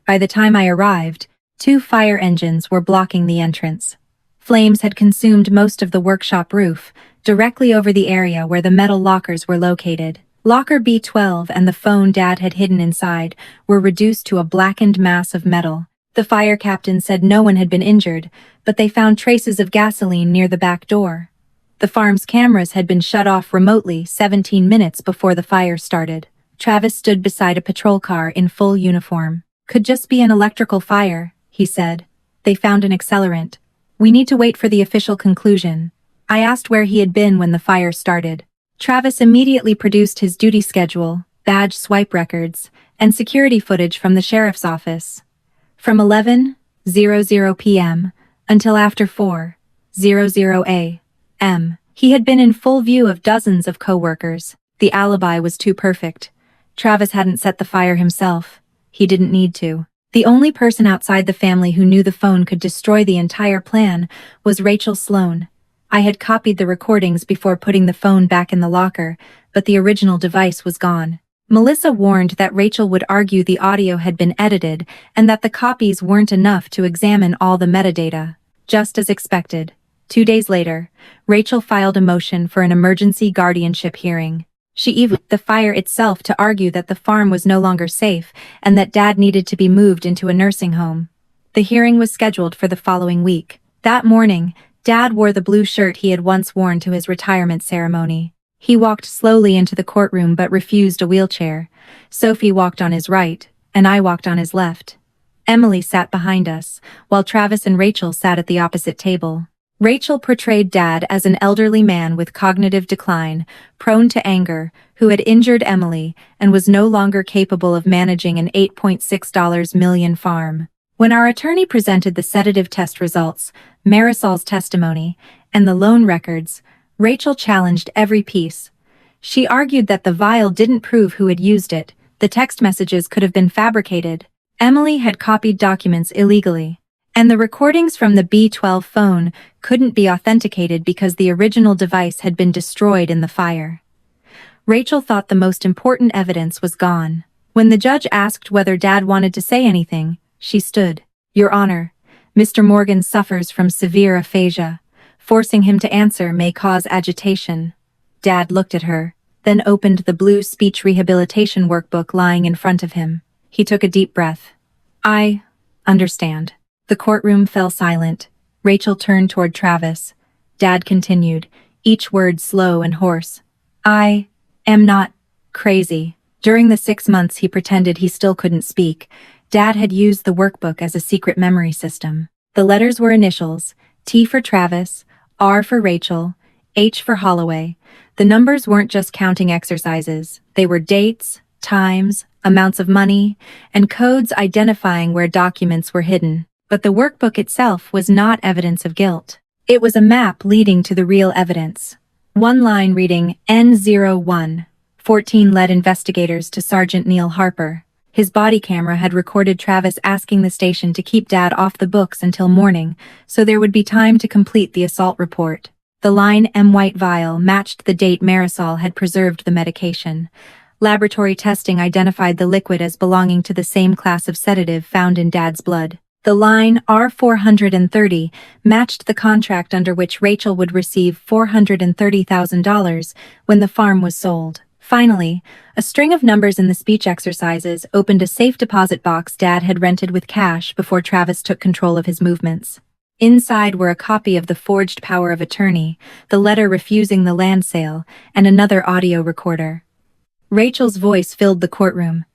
By the time I arrived, 2 fire engines were blocking the entrance. Flames had consumed most of the workshop roof, directly over the area where the metal lockers were located. Locker B12 and the phone Dad had hidden inside were reduced to a blackened mass of metal. The fire captain said no one had been injured, but they found traces of gasoline near the back door. The farm's cameras had been shut off remotely 17 minutes before the fire started. Travis stood beside a patrol car in full uniform. "Could just be an electrical fire," he said. "They found an accelerant. We need to wait for the official conclusion." I asked where he had been when the fire started. Travis immediately produced his duty schedule, badge swipe records, and security footage from the sheriff's office. From 11:00 p.m. until after 4:00 a.m., he had been in full view of dozens of co-workers. The alibi was too perfect. Travis hadn't set the fire himself. He didn't need to. The only person outside the family who knew the phone could destroy the entire plan was Rachel Sloan. I had copied the recordings before putting the phone back in the locker, but the original device was gone. Melissa warned that Rachel would argue the audio had been edited and that the copies weren't enough to examine all the metadata. Just as expected. 2 days later, Rachel filed a motion for an emergency guardianship hearing. She evoked the fire itself to argue that the farm was no longer safe and that Dad needed to be moved into a nursing home. The hearing was scheduled for the following week. That morning, Dad wore the blue shirt he had once worn to his retirement ceremony. He walked slowly into the courtroom but refused a wheelchair. Sophie walked on his right, and I walked on his left. Emily sat behind us, while Travis and Rachel sat at the opposite table. Rachel portrayed Dad as an elderly man with cognitive decline, prone to anger, who had injured Emily and was no longer capable of managing an $8.6 million farm. When our attorney presented the sedative test results, Marisol's testimony, and the loan records, Rachel challenged every piece. She argued that the vial didn't prove who had used it, the text messages could have been fabricated, Emily had copied documents illegally, and the recordings from the B12 phone couldn't be authenticated because the original device had been destroyed in the fire. Rachel thought the most important evidence was gone. When the judge asked whether Dad wanted to say anything, she stood. "Your Honor, Mr. Morgan suffers from severe aphasia. Forcing him to answer may cause agitation." Dad looked at her, then opened the blue speech rehabilitation workbook lying in front of him. He took a deep breath. "I understand." The courtroom fell silent. Rachel turned toward Travis. Dad continued, each word slow and hoarse. "I am not crazy." During the 6 months he pretended he still couldn't speak, Dad had used the workbook as a secret memory system. The letters were initials, T for Travis, R for Rachel, H for Holloway. The numbers weren't just counting exercises. They were dates, times, amounts of money, and codes identifying where documents were hidden. But the workbook itself was not evidence of guilt. It was a map leading to the real evidence. One line reading N0114 led investigators to Sergeant Neil Harper. His body camera had recorded Travis asking the station to keep Dad off the books until morning, so there would be time to complete the assault report. The line M white vial matched the date Marisol had preserved the medication. Laboratory testing identified the liquid as belonging to the same class of sedative found in Dad's blood. The line R430 matched the contract under which Rachel would receive $430,000 when the farm was sold. Finally, a string of numbers in the speech exercises opened a safe deposit box Dad had rented with cash before Travis took control of his movements. Inside were a copy of the forged power of attorney, the letter refusing the land sale, and another audio recorder. Rachel's voice filled the courtroom.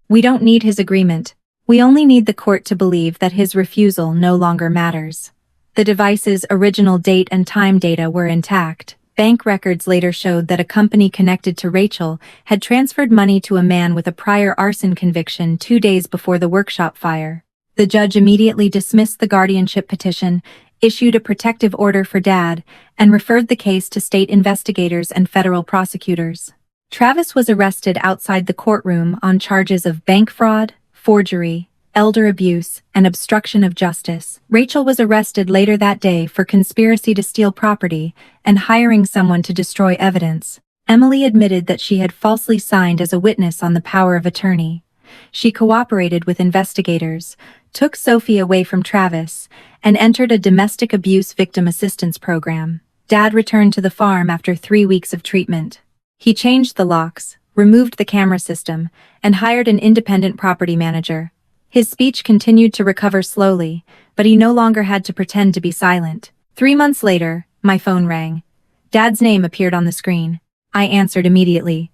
"We don't need his agreement. We only need the court to believe that his refusal no longer matters." The device's original date and time data were intact. Bank records later showed that a company connected to Rachel had transferred money to a man with a prior arson conviction 2 days before the workshop fire. The judge immediately dismissed the guardianship petition, issued a protective order for Dad, and referred the case to state investigators and federal prosecutors. Travis was arrested outside the courtroom on charges of bank fraud, forgery, elder abuse, and obstruction of justice. Rachel was arrested later that day for conspiracy to steal property and hiring someone to destroy evidence. Emily admitted that she had falsely signed as a witness on the power of attorney. She cooperated with investigators, took Sophie away from Travis, and entered a domestic abuse victim assistance program. Dad returned to the farm after 3 weeks of treatment. He changed the locks, removed the camera system, and hired an independent property manager. His speech continued to recover slowly, but he no longer had to pretend to be silent. 3 months later, my phone rang. Dad's name appeared on the screen. I answered immediately.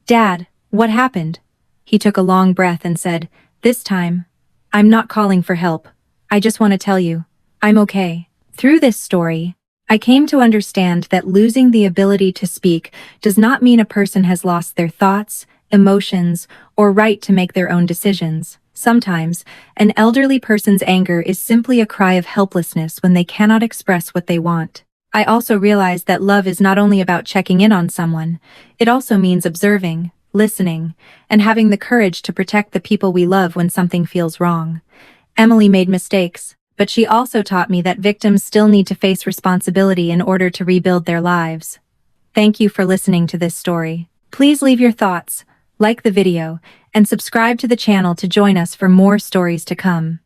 "Dad, what happened?" He took a long breath and said, "This time, I'm not calling for help. I just want to tell you, I'm okay." Through this story, I came to understand that losing the ability to speak does not mean a person has lost their thoughts, emotions, or right to make their own decisions. Sometimes, an elderly person's anger is simply a cry of helplessness when they cannot express what they want. I also realized that love is not only about checking in on someone, it also means observing, listening, and having the courage to protect the people we love when something feels wrong. Emily made mistakes, but she also taught me that victims still need to face responsibility in order to rebuild their lives. Thank you for listening to this story. Please leave your thoughts, like the video, and subscribe to the channel to join us for more stories to come.